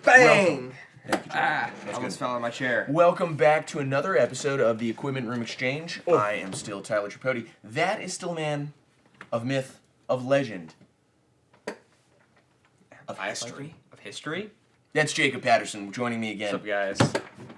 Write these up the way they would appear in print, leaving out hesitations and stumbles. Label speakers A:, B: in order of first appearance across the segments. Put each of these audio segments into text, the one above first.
A: Bang!
B: I almost fell on my chair.
A: Welcome back to another episode of the Equipment Room Exchange. I am still Tyler Tripodi. That is still a man of myth, of legend, of history.
B: Of history?
A: That's Jacob Patterson joining me again.
B: What's up, guys?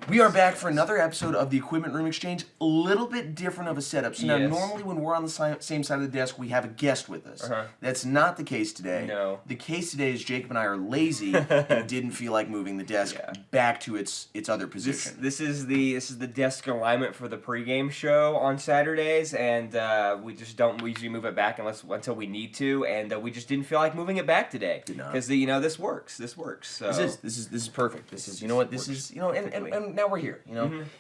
A: We are back for another episode of the Equipment Room Exchange. A little bit different of a setup. So now,
B: Yes.
A: normally when we're on the same side of the desk, we have a guest with us.
B: Uh-huh.
A: That's not the case today.
B: No.
A: The case today is Jacob and I are lazy and didn't feel like moving the desk back to its other position.
B: This is the desk alignment for the pregame show on Saturdays, and we don't usually move it back until we need to, and we just didn't feel like moving it back today
A: Did not.
B: because this works. This works. So.
A: This is perfect. This is and now we're here.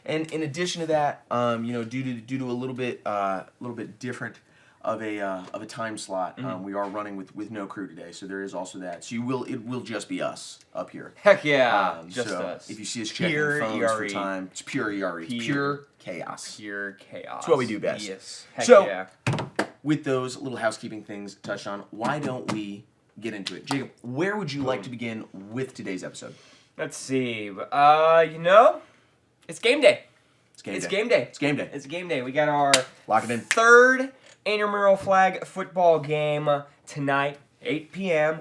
A: And in addition to that, due to a little bit different of a time slot, we are running with no crew today. So there is also that. So it will just be us up here.
B: Heck yeah, just
A: so
B: us.
A: If you see us checking
B: Pure
A: phones for
B: ERE.
A: time, it's pure ERE, pure chaos.
B: Pure chaos.
A: It's what we do best.
B: Yes. Heck
A: So-
B: yeah.
A: With those little housekeeping things touched on, why don't we get into it? Jacob, where would you like to begin with today's episode?
B: Let's see. It's game day.
A: It's game
B: It's
A: day.
B: game day.
A: It's game day.
B: It's game day. We got our
A: Lock it in.
B: third intramural flag football game tonight, 8 p.m.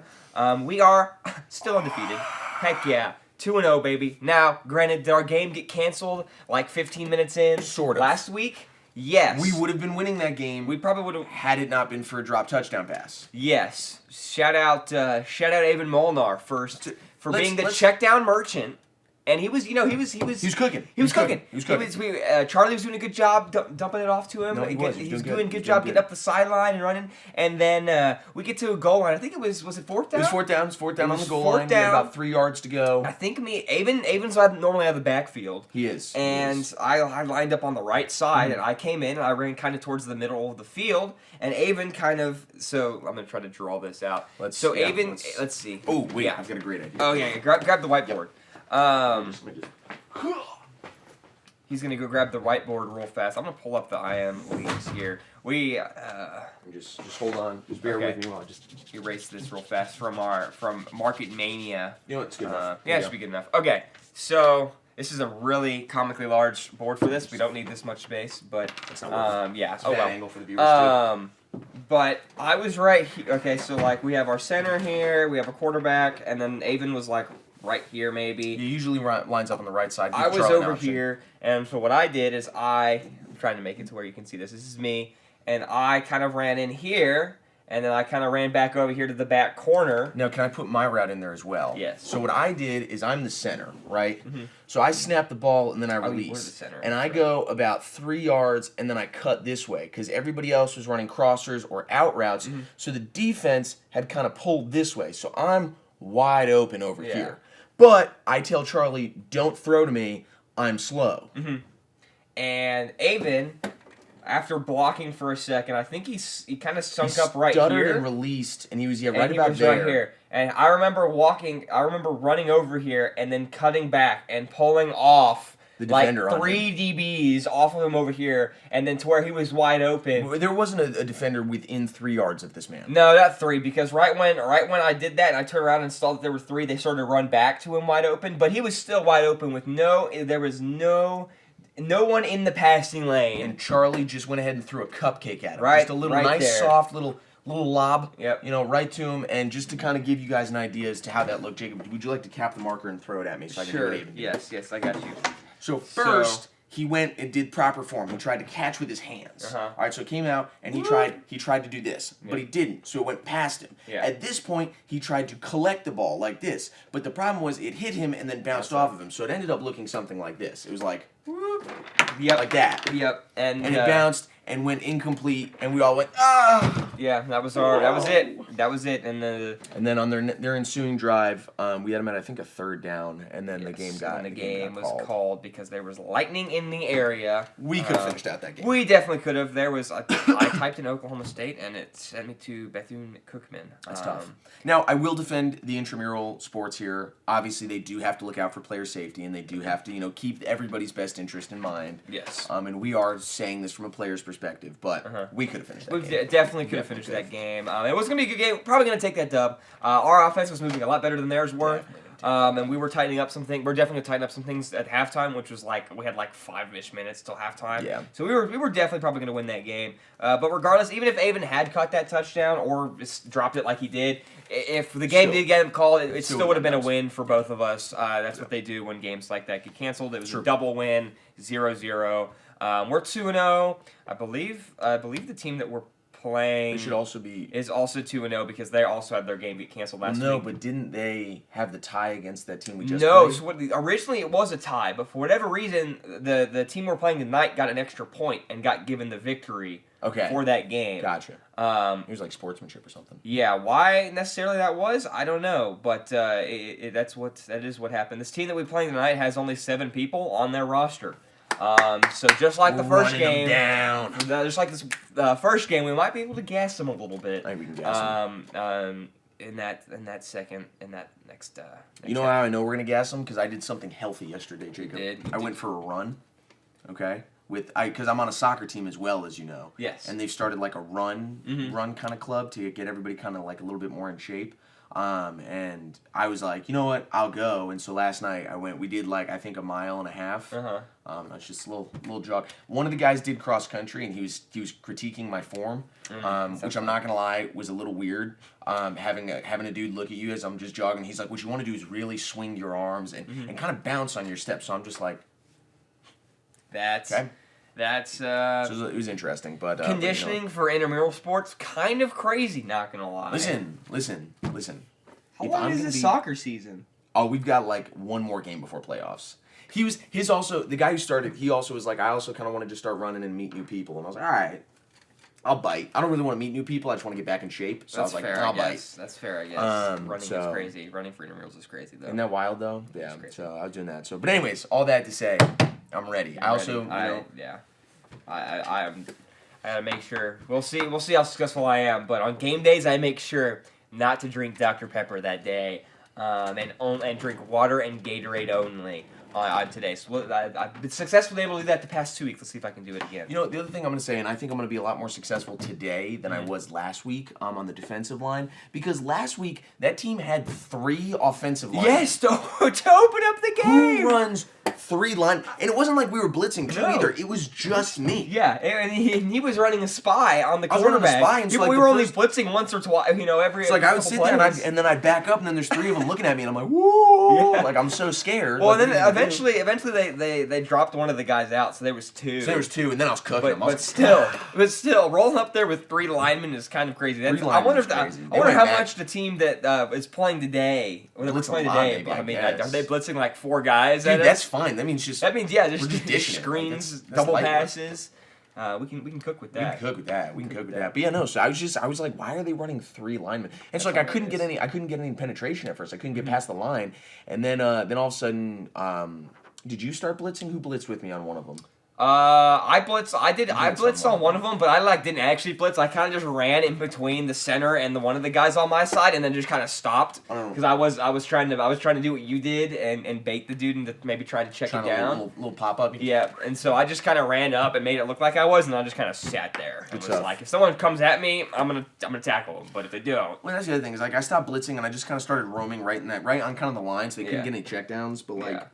B: We are still undefeated. Heck yeah. 2-0, baby. Now, granted, did our game get canceled like 15 minutes in?
A: Sort of.
B: Last week? Yes.
A: We would have been winning that game.
B: We probably would have.
A: had it not been for a drop touchdown pass.
B: Yes. Shout out Avon Molnar for being the
A: let's-
B: check down merchant. And he was cooking.
A: He was cooking.
B: He was cooking. Charlie was doing a good job dumping it off to him.
A: No, he was.
B: He
A: He
B: was
A: was
B: doing a
A: doing
B: good
A: good.
B: job getting up the sideline and running. And then we get to a goal line. I think it was it fourth down?
A: It was fourth down. It's fourth down
B: It
A: on the
B: was
A: goal
B: fourth
A: line. We had
B: down.
A: about 3 yards to go.
B: I think Avon's normally out of the backfield.
A: He is. He
B: And
A: is.
B: I lined up on the right side, and I came in, and I ran kind of towards the middle of the field, and Avon so I'm going to try to draw this out. Let's see.
A: Oh, wait.
B: Yeah.
A: I've got a great idea.
B: Oh, yeah, grab the whiteboard.
A: Let me just-
B: He's going to go grab the whiteboard real fast. I'm going to pull up the IM leagues here. We
A: Just hold on. Just bear
B: Okay.
A: with me while I just...
B: erase this real fast from Market Mania.
A: You know what? It's good enough.
B: Yeah, it should be good enough. Okay, so this is a really comically large board for this. We don't need this much space, but
A: It's not worth it.
B: yeah.
A: It's a bad angle for the viewers,
B: But I was right here. Okay, so like we have our center here, we have a quarterback, and then Avon was like right here maybe.
A: He usually lines up on the right side.
B: I
A: Give
B: was
A: Charlie an
B: over
A: option.
B: here, and so what I did is I'm trying to make it to where you can see this. This is me, and I kind of ran in here, and then I kind of ran back over here to the back corner.
A: Now, can I put my route in there as well?
B: Yes.
A: So what I did is I'm the center, right? So I snap the ball and then I
B: you were
A: release.
B: the center,
A: And I
B: that's
A: go about 3 yards and then I cut this way because everybody else was running crossers or out routes. So the defense had kind of pulled this way. So I'm wide open over
B: Yeah.
A: here. But I tell Charlie, don't throw to me. I'm slow.
B: And Avon, after blocking for a second, I think he kind of sunk up right
A: Stuttered
B: here.
A: and released, and he was right
B: and he
A: about
B: was
A: there.
B: right here. And I remember running over here and then cutting back and pulling off
A: The
B: like
A: defender on
B: 3 DBs off of him over here, and then to where he was wide open.
A: There wasn't a defender within 3 yards of this man.
B: No, not 3, because right when I did that and I turned around and saw that there were 3, they started to run back to him wide open, but he was still wide open with there was no one in the passing lane.
A: And Charlie just went ahead and threw a cupcake at him.
B: Right,
A: Just a little
B: right
A: nice,
B: there.
A: soft little lob.
B: Yep.
A: Right to him. And just to kind of give you guys an idea as to how that looked, Jacob, would you like to cap the marker and throw it at me so I can do
B: Sure.
A: it even?
B: Yes, I got you.
A: So first, he went and did proper form. He tried to catch with his hands.
B: Uh-huh.
A: All right, so it came out and he tried to do this, but he didn't. So it went past him.
B: Yeah.
A: At this point, he tried to collect the ball like this, but the problem was it hit him and then bounced off of him. So it ended up looking something like this. It was like,
B: Yep.
A: like that.
B: Yep. And
A: And it bounced and went incomplete, and we all went, ah!
B: Yeah, that was it. That was it. And
A: then on their ensuing drive, we had them at I think a third down, and then the game got
B: the game was called because there was lightning in the area.
A: We could have finished out that game.
B: We definitely could have. There was I typed in Oklahoma State and it sent me to Bethune-Cookman.
A: That's tough. Now I will defend the intramural sports here. Obviously, they do have to look out for player safety, and they do have to keep everybody's best interest in mind.
B: Yes.
A: And we are saying this from a player's perspective, but we could have finished that
B: We
A: game.
B: definitely could have finished that game. It was going to be a good game. Probably going to take that dub. Our offense was moving a lot better than theirs were. And we were tightening up some things. We're definitely going to tighten up some things at halftime, which was we had 5-ish minutes till halftime.
A: Yeah.
B: So we were definitely probably going to win that game. But regardless, even if Avon had caught that touchdown or just dropped it like he did, if the game did get him called, it still would have been a win for both of us. That's what they do when games like that get canceled. It was a double win, 0-0. We're 2-0. I believe the team that we're playing
A: They should also be
B: is also 2-0 because they also had their game get canceled last week.
A: No, but didn't they have the tie against that team we just
B: No,
A: played?
B: so originally it was a tie, but for whatever reason, the team we're playing tonight got an extra point and got given the victory for that game.
A: Gotcha. It was like sportsmanship or something.
B: Yeah, why necessarily that was, I don't know, but that is what happened. This team that we're playing tonight has only 7 people on their roster. So just like the first game, just like this first game, we might be able to gas them a little bit.
A: I think we can gas
B: them. In that next.
A: You know how I know we're gonna gas them? Because I did something healthy yesterday, Jacob. I went for a run. Okay. Because I'm on a soccer team as well, as you know.
B: Yes.
A: And they've started like a run kind of club to get everybody kind of like a little bit more in shape. And I was like, you know what, I'll go. And so last night I went. We did I think a mile and a half. That's just a little jog. One of the guys did cross country, and he was critiquing my form, which I'm not gonna lie was a little weird. Having a dude look at you as I'm just jogging. He's like, what you want to do is really swing your arms and kind of bounce on your steps. So I'm just like.
B: So
A: it was interesting, but
B: conditioning for intramural sports kind of crazy. Not gonna lie.
A: Listen.
B: How long is this soccer season?
A: Oh, we've got one more game before playoffs. The guy who started. He also was like, I also kind of wanted to start running and meet new people, and I was like, all right, I'll bite. I don't really want to meet new people. I just want to get back in shape. So I was like, I'll bite.
B: That's fair, I guess. Running is crazy. Running for intramurals is crazy, though.
A: Isn't that wild, though? Yeah. So I was doing that. But anyways, all that to say, I'm ready. I gotta make sure. We'll see how successful I am. But on game days, I make sure not to drink Dr. Pepper that day, and drink water and Gatorade only on today. So I've been successfully able to do that the past 2 weeks. Let's see if I can do it again. The other thing I'm going to say, and I think I'm going to be a lot more successful today than I was last week on the defensive line, because last week that team had 3 offensive linemen.
B: Yes, to open up the game.
A: Who runs 3 line? And it wasn't like we were blitzing too either. It was just me.
B: Yeah, and he was running a spy on the quarterback.
A: I was running a spy, and so
B: we were only blitzing once or twice. Every.
A: So I would sit there and then I'd back up, and then there's 3 of them looking at me, and I'm like, whoa! Yeah. I'm so scared.
B: Well, then eventually they dropped one of the guys out, so there was 2.
A: So there was 2, and then I was cooking them.
B: But still, rolling up there with 3 linemen is kind of crazy. I wonder how much the team that is playing today. Are they blitzing 4 guys?
A: Dude, that's fine. That means just
B: just screens, double passes. We can cook with that.
A: We can cook with that. But yeah, no. So I was like, why are they running 3 linemen? And so I couldn't get any penetration at first. I couldn't get past the line, and then all of a sudden, did you start blitzing? Who blitzed with me on one of them?
B: I blitzed. I blitzed on one of them, but I didn't actually blitz. I kind of just ran in between the center and one of the guys on my side, and then just kind of stopped because I was trying to do what you did and bait the dude into maybe trying to check it down.
A: Little pop up.
B: Yeah, and so I just kind of ran up and made it look like I was, and I just kind of sat there. And was like, if someone comes at me, I'm gonna tackle them. But if they don't,
A: well, that's the other thing is I stopped blitzing and I just kind of started roaming right on kind of the line, so they couldn't get any checkdowns. But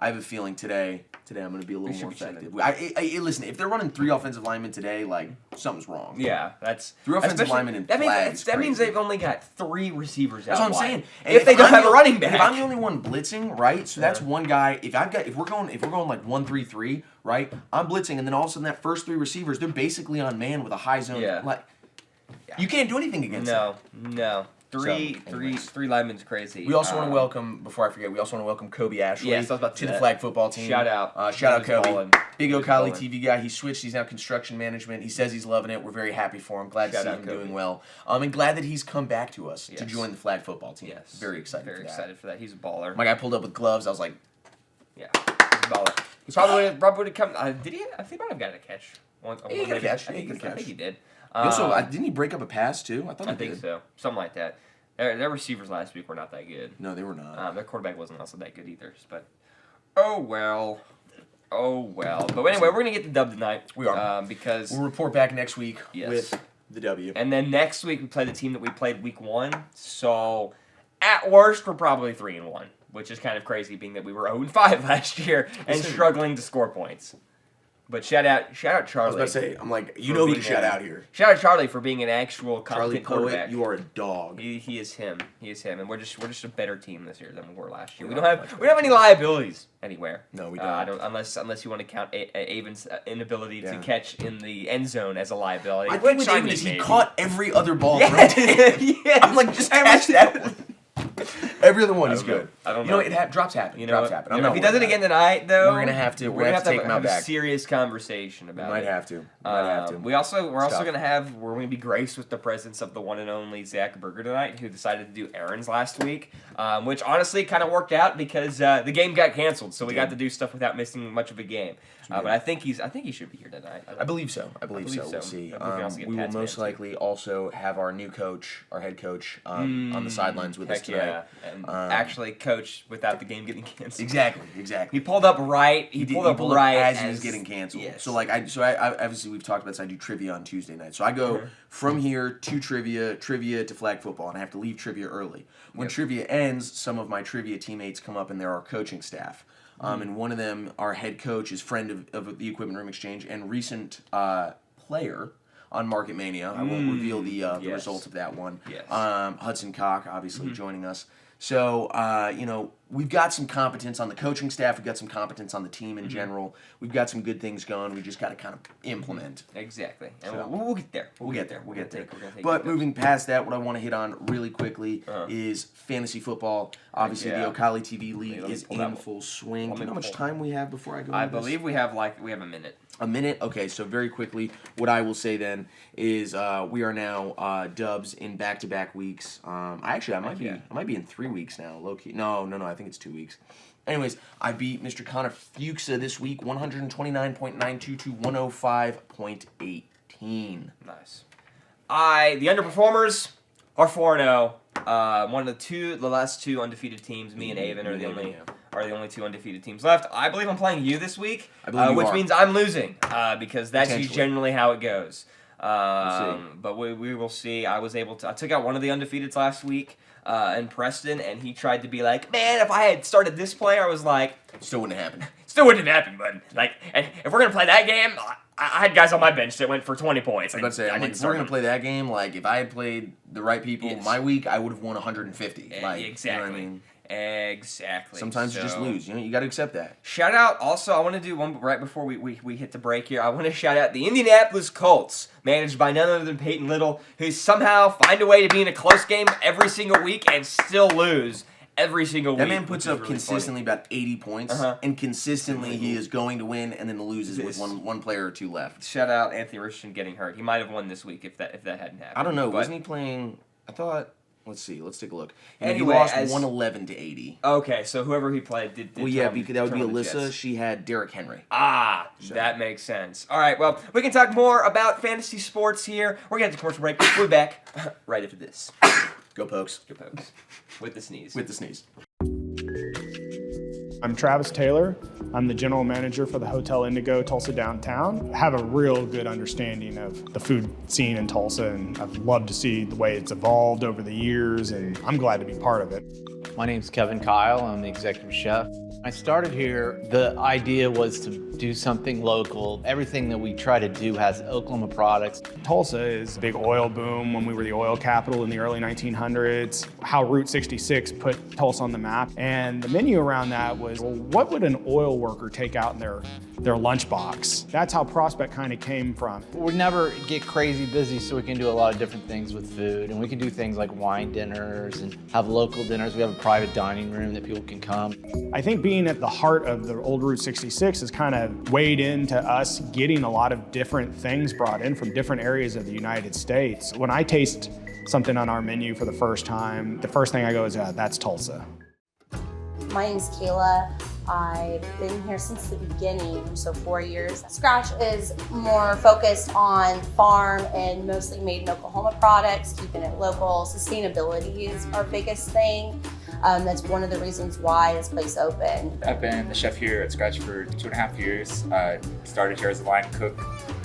A: I have a feeling today I'm going to be a little more effective. Listen, if they're running 3 offensive linemen today, something's wrong.
B: Yeah, that's
A: 3 offensive linemen in flags.
B: That means they've only got 3 receivers out.
A: That's what I'm saying.
B: If they don't have a running back,
A: if I'm the only one blitzing, right? So that's one guy. If we're going 1-3-3, right? I'm blitzing, and then all of a sudden that first 3 receivers, they're basically on man with a high zone.
B: Yeah.
A: You can't do anything against them.
B: No. Three linemen's crazy.
A: We also want to welcome, before I forget, Kobe Ashley
B: Yes, I was about to
A: to
B: say
A: the
B: that.
A: flag football team.
B: Shout out.
A: Shout out
B: He was
A: Kobe.
B: ballin'.
A: Big
B: He was
A: O'Callaghan
B: ballin'.
A: TV guy. He switched. He's now construction management. He says he's loving it. We're very happy for him. Glad
B: Shout
A: to see
B: out
A: him
B: Kobe.
A: doing well. And glad that he's come back to us to
B: Yes.
A: join the flag football team.
B: Yes.
A: Very excited
B: Very
A: for that.
B: excited for that. He's a baller.
A: My guy pulled up with gloves. I was like,
B: Yeah, he's a baller. He probably would have come. Did he? I think he might have gotten a catch.
A: He got a catch.
B: I think
A: He got a
B: I think he did.
A: also, didn't he break up a pass too? I thought he
B: I think
A: did.
B: so. Something like that. Their receivers last week were not that good.
A: No, they were not.
B: Their quarterback wasn't also that good either. But oh well. But anyway, we're gonna get the dub tonight.
A: We are.
B: Because
A: We'll report back next week
B: Yes.
A: with the W.
B: and then next week we play the team that we played week 1. So at worst we're probably 3-1, which is kind of crazy, being that we were 0-5 last year and
A: Listen.
B: struggling to score points. But shout out Charlie.
A: I was about to say, I'm like, you
B: for
A: know who to
B: being
A: shout
B: a-
A: out here.
B: Shout out Charlie for being an actual
A: Charlie
B: competent quarterback.
A: Poet, you are a dog.
B: He is him. He is him, and we're just a better team this year than we were last year.
A: We
B: We
A: are
B: don't
A: much
B: have any liabilities anywhere.
A: No, we
B: I
A: don't.
B: unless you want to count Avon's inability to
A: Yeah.
B: catch in the end zone as a liability.
A: I think with
B: which
A: David is he
B: maybe.
A: caught every other ball.
B: Yes,
A: thrown.
B: yes.
A: I'm like, just catch that one. Every other one is
B: don't know.
A: good.
B: I don't
A: You know,
B: know.
A: drops happen.
B: You know,
A: drops
B: what?
A: happen.
B: You
A: I'm
B: know,
A: not
B: if he does
A: worried
B: it again
A: about
B: tonight, though,
A: We're gonna have to take him out
B: have a
A: back.
B: serious conversation
A: We
B: about
A: might
B: it.
A: have to. Might have to.
B: We're also
A: tough.
B: gonna be graced with the presence of the one and only Zach Berger tonight, who decided to do errands last week, which honestly kind of worked out because the game got canceled, so we got to do stuff without missing much of a game. But I think he should be here tonight.
A: I believe so. I believe so.
B: so.
A: We'll see.
B: I believe we also get
A: We will
B: Pat's
A: most
B: man, too.
A: likely also have our new coach, our head coach, on the sidelines with us
B: Heck
A: tonight.
B: yeah, and actually coach without the game getting canceled.
A: Exactly.
B: He pulled up right. He
A: did-
B: pulled up right
A: as he was getting canceled.
B: Yes.
A: So I obviously we've talked about this. I do trivia on Tuesday night. So I go from here to trivia to flag football, and I have to leave trivia early. When trivia ends, some of my trivia teammates come up, and they're our coaching staff. And one of them, our head coach, is friend of the Equipment Room Exchange and recent player on Market Mania. I won't reveal the
B: Yes.
A: result of that one.
B: Yes.
A: Hudson Cock, obviously, joining us. So, we've got some competence on the coaching staff. We've got some competence on the team in general. We've got some good things going. We just got to kind of implement.
B: Exactly, and
A: So-
B: we'll get there.
A: We'll get there.
B: We're gonna take
A: But
B: it.
A: moving past that, what I want to hit on really quickly is fantasy football. Obviously,
B: Yeah.
A: the O'Callaghan TV League
B: Let me
A: is
B: pull that
A: in
B: one.
A: full swing.
B: Let
A: Do you know
B: me
A: how much
B: pull-
A: time we have before I go
B: I
A: into this?
B: believe we have a minute.
A: A minute? Okay, so very quickly, what I will say then is we are now dubs in back-to-back weeks. I might be in 3 weeks now, low-key. No, I think it's 2 weeks. Anyways, I beat Mr. Connor Fuchsa this week, 129.92 to 105.18.
B: Nice. The underperformers are 4-0. One of the last two undefeated teams. Me and Avon are the only two undefeated teams left. I believe I'm playing you this week,
A: I believe you
B: which
A: are.
B: means I'm losing because that's
A: Potentially.
B: generally how it goes.
A: We'll see.
B: But we will see. I took out one of the undefeateds last week in Preston, and he tried to be like, man, if I had started this player, I was like,
A: Still wouldn't happen.
B: still wouldn't have happened, bud. Like, and if we're gonna play that game, I had guys on my bench that went for 20 points.
A: I was about to say, I'm like, if we're going to play that game, like, if I had played the right people
B: Yes.
A: my week, I would have won 150. Like,
B: exactly.
A: You know what I mean?
B: Exactly.
A: Sometimes you just
B: So-
A: lose. You got to accept that.
B: Shout out, also, I want to do one right before we hit the break here. I want to shout out the Indianapolis Colts, managed by none other than Peyton Little, who somehow find a way to be in a close game every single week and still lose every single
A: That
B: week.
A: man puts
B: which is
A: up
B: really
A: consistently about 80 points,
B: Uh-huh.
A: and consistently he is going to win and then loses with
B: This-
A: one player or two
B: funny.
A: left.
B: Shout out Anthony Richardson getting hurt. He might have won this week if that hadn't happened.
A: I don't know.
B: But-
A: Wasn't he playing? I thought. Let's see. Let's take a look.
B: Anyway,
A: he lost
B: as-
A: 111 to 80.
B: Okay, so whoever he played did
A: Well, yeah,
B: turn-
A: because that would be
B: turn on the
A: Alyssa.
B: Jets.
A: She had Derrick Henry.
B: That makes sense. All right, well, we can talk more about fantasy sports here. We're going to have a commercial break. We'll be back right after this.
A: Go Pokes.
B: Go Pokes. With the sneeze.
A: With the sneeze.
C: I'm Travis Taylor. I'm the general manager for the Hotel Indigo Tulsa Downtown. I have a real good understanding of the food scene in Tulsa, and I've loved to see the way it's evolved over the years, and I'm glad to be part of it.
D: My name's Kevin Kyle. I'm the executive chef. I started here, the idea was to do something local. Everything that we try to do has Oklahoma products.
C: Tulsa is a big oil boom when we were the oil capital in the early 1900s. How Route 66 put Tulsa on the map. And the menu around that was, well, what would an oil worker take out in their lunchbox? That's how Prospect kind of came from.
D: We never get crazy busy, so we can do a lot of different things with food. And we can do things like wine dinners and have local dinners. We have a private dining room that people can come.
C: I think being at the heart of the old Route 66 has kind of weighed into us getting a lot of different things brought in from different areas of the United States. When I taste something on our menu for the first time, the first thing I go is, that's Tulsa.
E: My name's Kayla. I've been here since the beginning, so 4 years. Scratch is more focused on farm and mostly made in Oklahoma products, keeping it local. Sustainability is our biggest thing. That's one of the reasons why this place opened.
F: I've been the chef here at Scratch for 2.5 years. Started here as a line cook.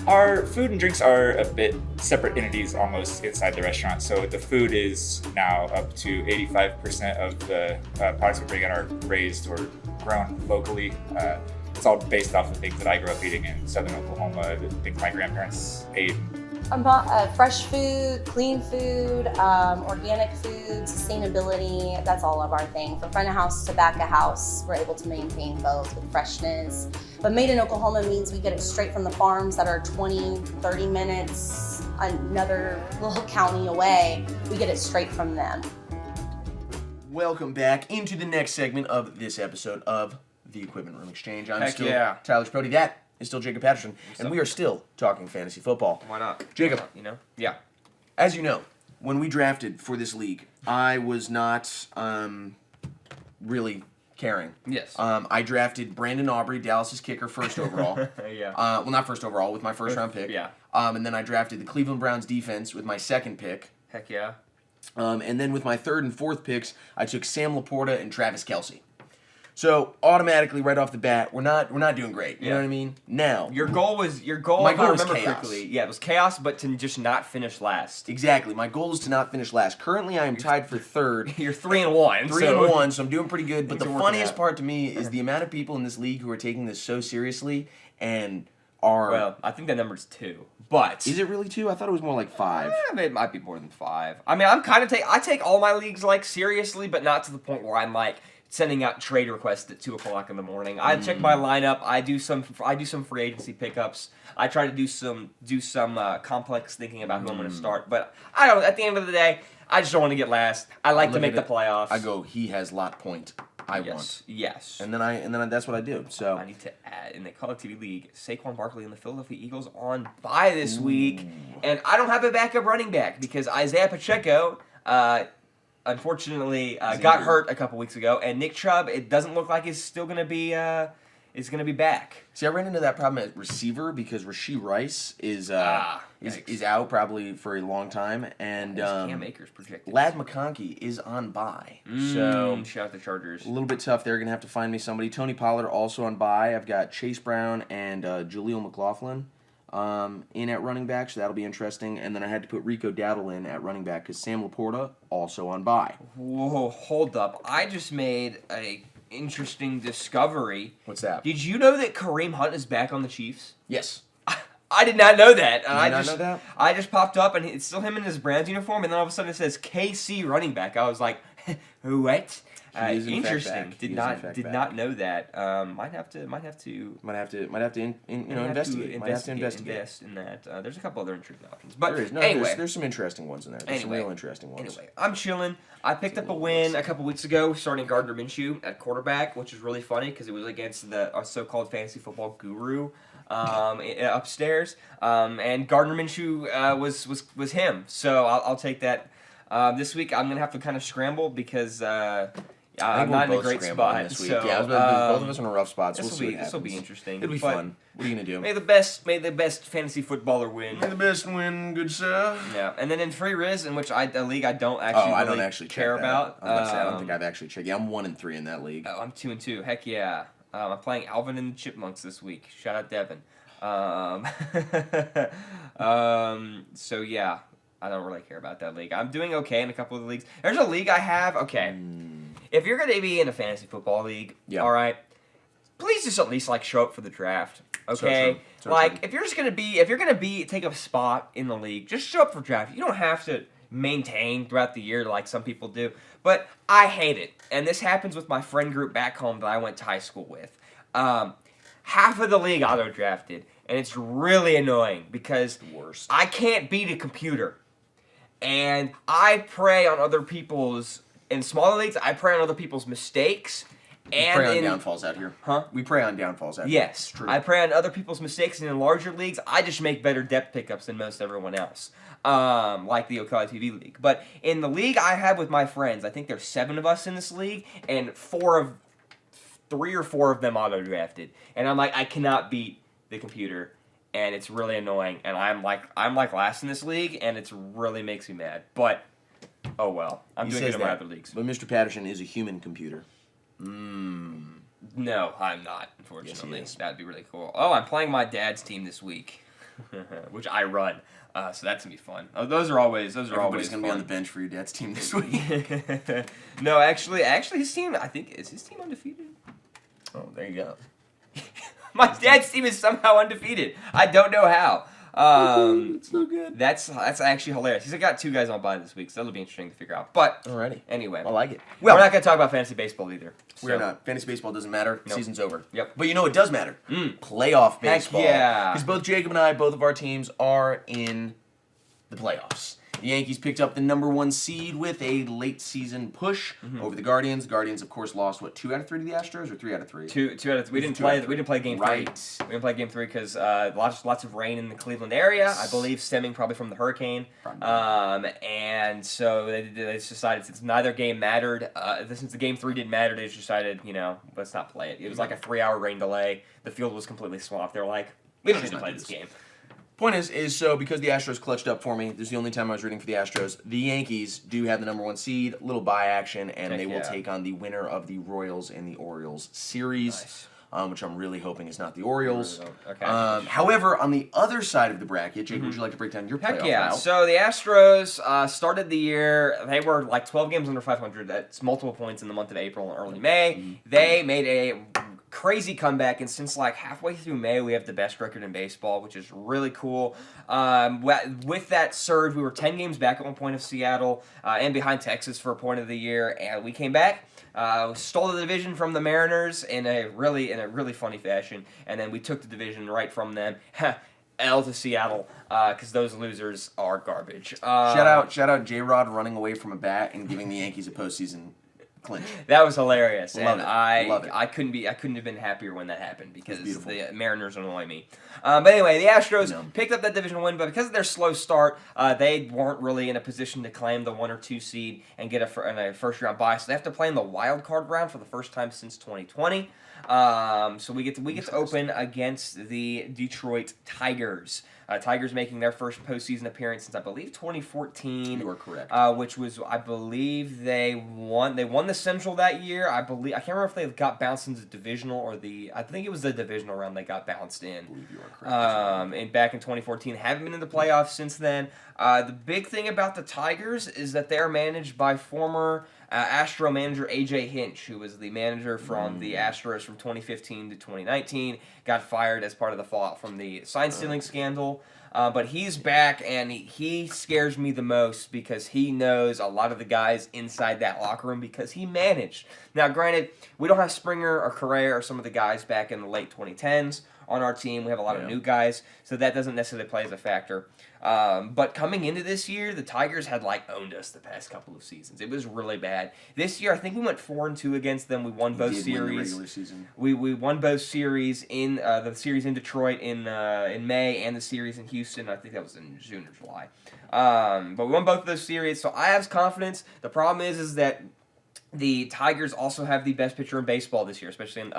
F: Our food and drinks are a bit separate entities almost inside the restaurant. So the food is now up to 85% of the products we bring in are raised or grown locally. It's all based off of things that I grew up eating in southern Oklahoma, the things my grandparents ate.
E: Fresh food, clean food, organic food, sustainability, that's all of our thing. From front of house to back of house, we're able to maintain both with freshness. But made in Oklahoma means we get it straight from the farms that are 20, 30 minutes, another little county away. We get it straight from them.
A: Welcome back into the next segment of this episode of the Equipment Room Exchange. I'm still Tyler Sprody. That is still Jacob Patterson, and we are still talking fantasy football.
B: Why not?
A: Jacob,
B: Why not, you know? Yeah.
A: As you know, when we drafted for this league, I was not really caring.
B: Yes.
A: I drafted Brandon Aubrey, Dallas's kicker, first overall.
B: Yeah.
A: Well, not first overall, with my first round pick.
B: Yeah.
A: And then I drafted the Cleveland Browns defense with my second pick.
B: Heck yeah.
A: And then with my third and fourth picks, I took Sam Laporta and Travis Kelce. So automatically, right off the bat, we're not doing great. You know what I mean? Now,
B: Your goal,
A: My
B: if I
A: goal was
B: remember
A: chaos.
B: correctly, yeah, it was chaos, but to just not finish last.
A: exactly. My goal is to not finish last. Currently, I am tied for third.
B: You're 3-1.
A: 3-1, so I'm doing pretty good. But
B: Things
A: the
B: are working
A: funniest
B: out.
A: part to me is the amount of people in this league who are taking this so seriously and are.
B: Well, I think that number's 2. But
A: Is it really 2? I thought it was more like 5.
B: It might be more than 5. I mean, I'm kind of I take all my leagues like seriously, but not to the point where I'm like sending out trade requests at 2:00 in the morning. I check my lineup. I do some free agency pickups. I try to do some complex thinking about who I'm going to start. But I don't. At the end of the day, I just don't want to get last. I like to
A: Look
B: make
A: at
B: the
A: it.
B: playoffs.
A: I go, he has lot point. I
B: yes,
A: want.
B: yes.
A: And then that's what I do. So
B: I need to add in the Call of Duty League, Saquon Barkley and the Philadelphia Eagles on bye this week, and I don't have a backup running back because Isaiah Pacheco, unfortunately, got hurt a couple weeks ago, and Nick Chubb, it doesn't look like is still going to be back.
A: See, I ran into that problem at receiver because Rashee Rice is out probably for a long time, and
B: Cam Akers projected.
A: Lad McConkey is on bye. So
B: Shout out the Chargers.
A: a little bit tough. They're gonna have to find me somebody. Tony Pollard also on bye. I've got Chase Brown and Jaleel McLaughlin in at running back, so that'll be interesting. And then I had to put Rico Dowdle in at running back because Sam Laporta also on bye.
B: Whoa, hold up! I just made a interesting discovery.
A: What's that?
B: Did you know that Kareem Hunt is back on the Chiefs?
A: Yes.
B: I did not know that. And
A: You did not know that?
B: I just popped up, and it's still him in his Browns uniform, and then all of a sudden it says KC running back. I was like, what?
A: He is in fact
B: Interesting.
A: back.
B: Did
A: He is
B: not
A: in fact
B: did
A: back.
B: not know that. Might have to
A: Might have to investigate. Might have to investigate.
B: Invest in that. There's a couple other interesting options, but
A: There is. No,
B: anyway.
A: there's some interesting ones in there. There's some real interesting ones.
B: Anyway, I'm chilling. I picked up a win a couple weeks ago starting Gardner Minshew at quarterback, which was really funny because it was against the so-called fantasy football guru upstairs. And Gardner Minshew was him. So I'll take that. This week I'm going to have to kind of scramble because I'm not in a great spot.
A: this week.
B: So,
A: Yeah, both of us are in rough spots.
B: This
A: We'll see what
B: will be
A: happens.
B: interesting.
A: It'll be
B: But
A: fun. What are you gonna do?
B: May the best fantasy footballer win.
A: May the best win, good sir.
B: Yeah, and then in Free Riz, in which a league I don't actually
A: I
B: really
A: don't actually
B: care
A: check that.
B: about.
A: I was about to say, I don't think I've actually checked. Yeah, I'm 1-3 in that league.
B: I'm 2-2. Heck yeah. I'm playing Alvin and the Chipmunks this week. Shout out Devin. So yeah, I don't really care about that league. I'm doing okay in a couple of the leagues. There's a league I have. Okay. if you're gonna be in a fantasy football league,
A: Yeah.
B: all right, please just at least like show up for the draft. Okay,
A: true. So
B: like
A: true.
B: if you're gonna be take a spot in the league, just show up for draft. You don't have to maintain throughout the year like some people do. But I hate it, and this happens with my friend group back home that I went to high school with. Half of the league auto drafted, and it's really annoying because
A: Worst.
B: I can't beat a computer, and I prey on other people's in smaller leagues. I prey on other people's mistakes.
A: We
B: And
A: prey on
B: in,
A: downfalls out here.
B: Huh?
A: We prey on downfalls out here.
B: Yes,
A: It's true.
B: I prey on other people's mistakes, and in larger leagues, I just make better depth pickups than most everyone else, like the Ocala TV League. But in the league I have with my friends, I think there's 7 of us in this league, and 3 or 4 of them auto drafted, and I'm like, I cannot beat the computer, and it's really annoying, and I'm like last in this league, and it really makes me mad. But oh well, I'm
A: He
B: doing
A: says
B: good in my
A: that,
B: other leagues.
A: But Mr. Patterson is a human computer.
B: No, I'm not, unfortunately.
A: Yes, he is.
B: That'd be really cool. Oh, I'm playing my dad's team this week, which I run. So that's gonna be fun. Oh, those are always
A: Everybody's gonna be on the
B: fun.
A: bench for your dad's team this week.
B: No, actually, his team. I think is his team undefeated.
A: Oh, there you go.
B: My dad's team is somehow undefeated. I don't know how.
A: It's so good.
B: That's actually hilarious. He's got 2 guys on bye this week, so that'll be interesting to figure out. But
A: Alrighty.
B: anyway,
A: I like it.
B: we're
A: Well,
B: not gonna talk about fantasy baseball either.
A: we're
B: so.
A: not. Fantasy baseball doesn't matter.
B: Nope.
A: Season's over.
B: Yep.
A: But you know what does matter?
B: Mm.
A: Playoff baseball.
B: yeah.
A: Because both Jacob and I, both of our teams are in the playoffs. The Yankees picked up the number 1 seed with a late season push over the Guardians. The Guardians, of course, lost 2 out of 3 to the Astros, or 3 out of 3?
B: Two out of we didn't
A: Two
B: play.
A: out of
B: We didn't play game 3.
A: Right.
B: We didn't play game 3 because lots of rain in the Cleveland area. I believe stemming probably from the hurricane.
A: Probably.
B: And so they just decided since neither game mattered, since the game 3 didn't matter, they just decided let's not play it. It was like a 3-hour rain delay. The field was completely swamped. They were like, we don't need to play this game.
A: Point is so because the Astros clutched up for me, this is the only time I was rooting for the Astros. The Yankees do have the number 1 seed, little bye action, and
B: Heck
A: they will
B: yeah.
A: take on the winner of the Royals and the Orioles series,
B: Nice.
A: which I'm really hoping is not the Orioles.
B: Okay.
A: However, on the other side of the bracket, Jake, would you like to break down your
B: Heck
A: playoff
B: yeah.
A: route?
B: So the Astros started the year, they were like 12 games under 500. That's multiple points in the month of April and early May. They made a crazy comeback, and since like halfway through May, we have the best record in baseball, which is really cool. With that surge, we were 10 games back at one point of Seattle and behind Texas for a point of the year, and we came back. Stole the division from the Mariners in a really funny fashion, and then we took the division right from them. L to Seattle, because those losers are garbage.
A: Shout out J-Rod running away from a bat and giving the Yankees a postseason clinch.
B: That was hilarious,
A: Love
B: and
A: it. Love it.
B: I couldn't have been happier when that happened because
A: beautiful.
B: the Mariners annoy me. But anyway, the Astros
A: No.
B: picked up that division win, but because of their slow start, they weren't really in a position to claim the 1 or 2 seed and get a first round bye. So they have to play in the wild card round for the first time since 2020. So we get to open against the Detroit Tigers. Tigers making their first postseason appearance since I believe 2014.
A: You are correct.
B: Which was I believe they won the Central that year. I can't remember if they got bounced into the divisional or I think it was the divisional round they got bounced in.
A: I believe you are correct.
B: And back in 2014, haven't been in the playoffs since then. The big thing about the Tigers is that they're managed by former Astro manager AJ Hinch, who was the manager from the Astros from 2015 to 2019, got fired as part of the fallout from the sign stealing scandal. But he's back, and he scares me the most because he knows a lot of the guys inside that locker room because he managed. Now, granted, we don't have Springer or Correa or some of the guys back in the late 2010s on our team. We have a lot of new guys, so that doesn't necessarily play as a factor. But coming into this year, the Tigers had owned us the past couple of seasons. It was really bad. This year, I think we went 4-2 against them. We won both
A: Did win the
B: series.
A: regular season.
B: We won both series in the series in Detroit in May and the series in Houston. I think that was in June or July. But we won both of those series, so I have confidence. The problem is that the Tigers also have the best pitcher in baseball this year, especially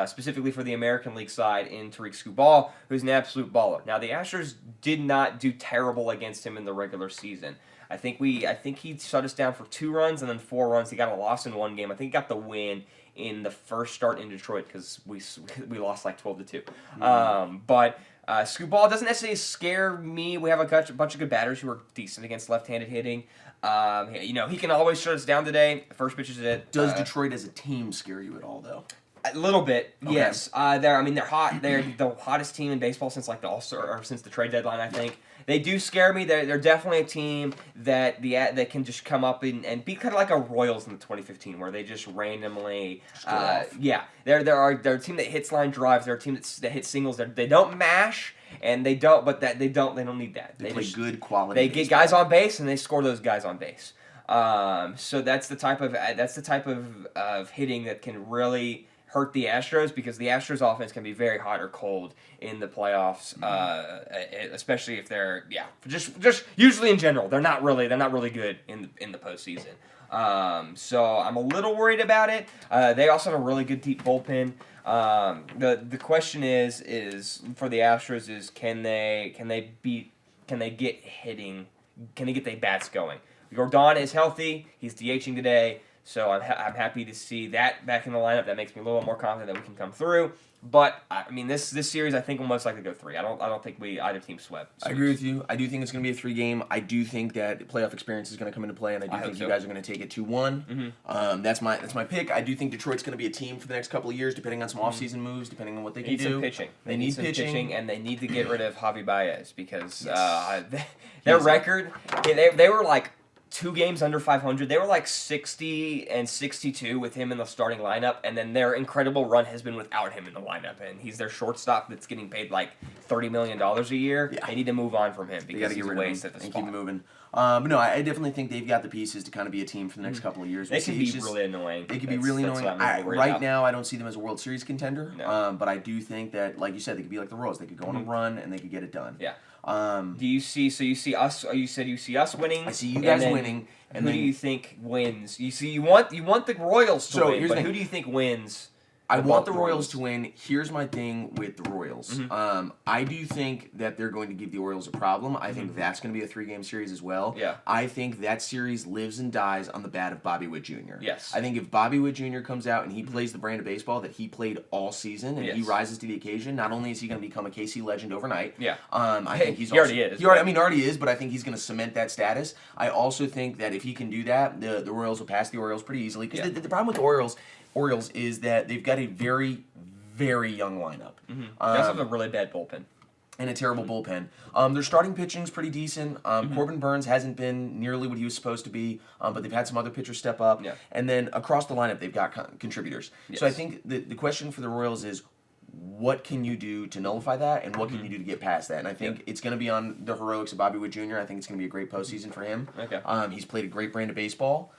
B: specifically for the American League side in Tariq Skubal, who's an absolute baller. Now, the Astros did not do terrible against him in the regular season. I think he shut us down for 2 runs and then 4 runs. He got a loss in one game. I think he got the win in the first start in Detroit because we lost 12-2. But Scoop ball doesn't necessarily scare me. We have a bunch of good batters who are decent against left-handed hitting. He can always shut us down today. First pitch is it.
A: Does Detroit as a team scare you at all, though?
B: A little bit,
A: Okay.
B: yes. They're hot. They're the hottest team in baseball since like the All-Star or since the trade deadline, I think. They do scare me. They're definitely a team that can just come up and be kind of like a Royals in the 2015, where they just randomly,
A: go off.
B: They're a team that hits line drives. They're a team that hits singles. They don't mash, and they don't need that.
A: They play good quality.
B: They get guys on base and they score those guys on base. So that's the type of hitting that can really hurt the Astros, because the Astros offense can be very hot or cold in the playoffs, especially if they're just usually in general they're not really good in the postseason. So I'm a little worried about it. They also have a really good deep bullpen. The question is for the Astros is can they get hitting? Can they get their bats going? Jordan is healthy. He's DHing today. So I'm happy to see that back in the lineup. That makes me a little more confident that we can come through. But I mean, this series I think will most likely go 3. I don't think either team swept.
A: I agree with you. I do think it's going to be a 3-game. I do think that playoff experience is going to come into play, and I think you guys are going to take it 2-1. That's my pick. I do think Detroit's going to be a team for the next couple of years, depending on some offseason moves, depending on what they can do.
B: Some pitching.
A: They need
B: some
A: pitching,
B: and they need to get rid of Javi Baez because
A: Yes.
B: their record. They were like 2 games under 500. They were like 60 and 62 with him in the starting lineup, and then their incredible run has been without him in the lineup. And he's their shortstop that's getting paid like $30 million a year.
A: Yeah.
B: They need to move on from him
A: They
B: because
A: got to
B: he's
A: get
B: a
A: rid of
B: waste
A: him
B: at the
A: and
B: spot.
A: keep it moving. But no, I definitely think they've got the pieces to kind of be a team for the next couple of years.
B: They
A: We'll
B: can
A: see.
B: be
A: It's just-
B: really annoying.
A: They could be really
B: That's
A: annoying.
B: what I'm worried
A: Right
B: about.
A: now, I don't see them as a World Series contender.
B: No.
A: But I do think that, like you said, they could be like the Royals. They could go on a run and they could get it done.
B: Yeah.
A: Um,
B: Do you see? So you see us? You said you see us winning.
A: I see you guys
B: then
A: winning. And
B: who
A: then
B: do you think wins? You want the Royals to
A: So,
B: win,
A: here's
B: but
A: the
B: who
A: thing.
B: do you think wins?
A: I want the
B: above
A: Royals to win. Here's my thing with the Royals. I do think that they're going to give the Orioles a problem. I think that's going to be a 3-game series as well.
B: Yeah.
A: I think that series lives and dies on the bat of Bobby Witt Jr.
B: Yes.
A: I think if Bobby Witt Jr. comes out and he plays the brand of baseball that he played all season and he
B: Yes.
A: rises to the occasion, not only is he going to become a KC legend overnight.
B: Yeah.
A: I think he's
B: He already is,
A: already is, but I think he's going to cement that status. I also think that if he can do that, the Royals will pass the Orioles pretty easily. Because the problem with the Orioles is that they've got a very, very young lineup.
B: They also have a really bad bullpen.
A: And a terrible bullpen. Their starting pitching's pretty decent. Corbin Burns hasn't been nearly what he was supposed to be, but they've had some other pitchers step up.
B: Yeah.
A: And then across the lineup, they've got contributors.
B: Yes.
A: So I think the question for the Royals is, what can you do to nullify that, and what can you do to get past that? And I think it's going to be on the heroics of Bobby Witt Jr. I think it's going to be a great postseason for him.
B: Okay.
A: He's played a great brand of baseball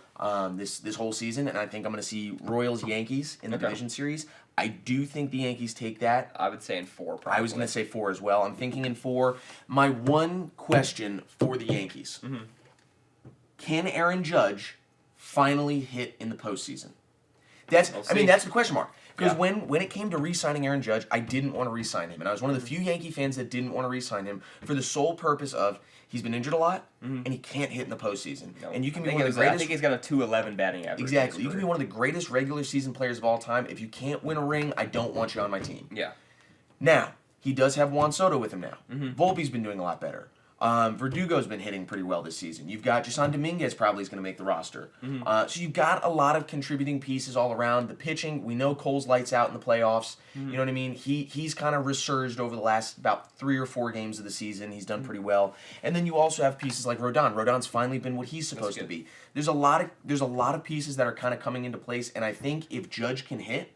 A: this whole season, and I think I'm going to see Royals-Yankees in the
B: Okay.
A: division series. I do think the Yankees take that.
B: I would say in 4, probably.
A: I was going to say 4 as well. I'm thinking in 4. My one question for the Yankees. Can Aaron Judge finally hit in the postseason? That's the question mark. Because
B: Yeah.
A: when it came to re-signing Aaron Judge, I didn't want to re-sign him. And I was one of the few Yankee fans that didn't want to re-sign him for the sole purpose of he's been injured a lot and he can't hit in the postseason.
B: No.
A: And you can
B: I
A: be
B: think
A: one of the
B: I
A: greatest...
B: think he's got a 2.11 batting average.
A: Exactly. You can be one of the greatest regular season players of all time. If you can't win a ring, I don't want you on my team.
B: Yeah.
A: Now, he does have Juan Soto with him now. Volpe's been doing a lot better. Verdugo's been hitting pretty well this season. You've got Jason Dominguez probably is going to make the roster. So you've got a lot of contributing pieces all around. The pitching, we know Cole's lights out in the playoffs. You know what I mean? He's kind of resurged over the last about 3 or 4 games of the season. He's done pretty well. And then you also have pieces like Rodon. Rodon's finally been what he's supposed to be. There's a lot of pieces that are kind of coming into place, and I think if Judge can hit,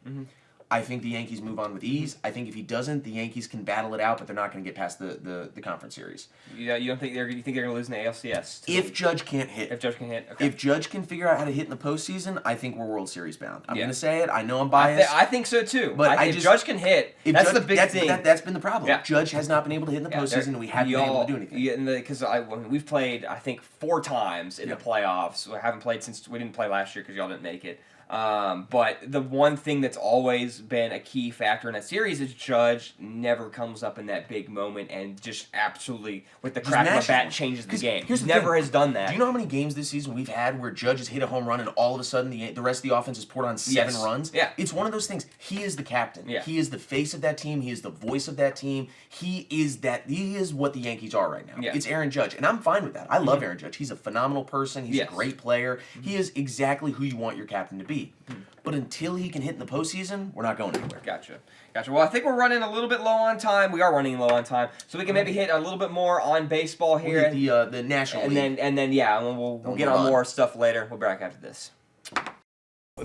A: I think the Yankees move on with ease. I think if he doesn't, the Yankees can battle it out, but they're not going to get past the conference series.
B: You don't think you think they're going to lose in the ALCS?
A: If Judge can't hit.
B: If Judge can hit, okay.
A: If Judge can figure out how to hit in the postseason, I think we're World Series bound. I'm
B: Yeah.
A: going to say it. I know I'm
B: I
A: biased.
B: think so too.
A: But
B: if Judge can hit,
A: if
B: that's
A: Judge,
B: the big thing.
A: That's been the problem.
B: Yeah.
A: Judge has not been able to hit in the postseason, and we haven't been able to do anything.
B: Yeah, because we've played, I think, 4 times in the playoffs. We haven't played since we didn't play last year because y'all didn't make it. But the one thing that's always been a key factor in that series is Judge never comes up in that big moment and just absolutely, with the crack of a bat, changes the game.
A: Here's
B: He
A: the
B: never
A: thing.
B: has done that.
A: Do you know how many games this season we've had where Judge has hit a home run and all of a sudden the rest of the offense has poured on 7
B: Yes.
A: runs?
B: Yeah.
A: It's one of those things. He is the captain.
B: Yeah.
A: He is the face of that team. He is the voice of that team. He is what the Yankees are right now.
B: Yeah.
A: It's Aaron Judge, and I'm fine with that. I love Aaron Judge. He's a phenomenal person. He's
B: Yes.
A: a great player. He is exactly who you want your captain to be. But until he can hit in the postseason, we're not going anywhere.
B: Gotcha. Well, I think we're running a little bit low on time. We are running low on time, so we can maybe hit a little bit more on baseball
A: We'll
B: here,
A: hit the National
B: and
A: League.
B: then we'll
A: Don't
B: get
A: move
B: on
A: on.
B: more stuff later. We'll be back after this.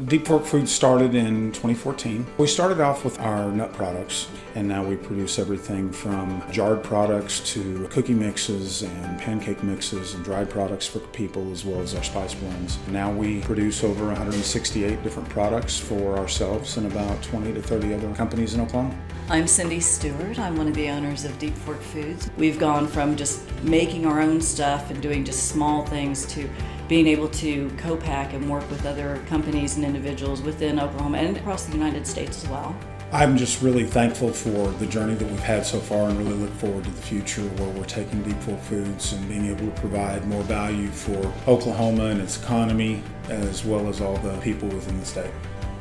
G: Deep Fork Foods started in 2014. We started off with our nut products, and now we produce everything from jarred products to cookie mixes and pancake mixes and dried products for people, as well as our spice blends. Now we produce over 168 different products for ourselves and about 20 to 30 other companies in Oklahoma.
H: I'm Cindy Stewart. I'm one of the owners of Deep Fork Foods. We've gone from just making our own stuff and doing just small things to being able to co-pack and work with other companies and individuals within Oklahoma and across the United States as well.
G: I'm just really thankful for the journey that we've had so far and really look forward to the future where we're taking Deep Fork Foods and being able to provide more value for Oklahoma and its economy, as well as all the people within the state.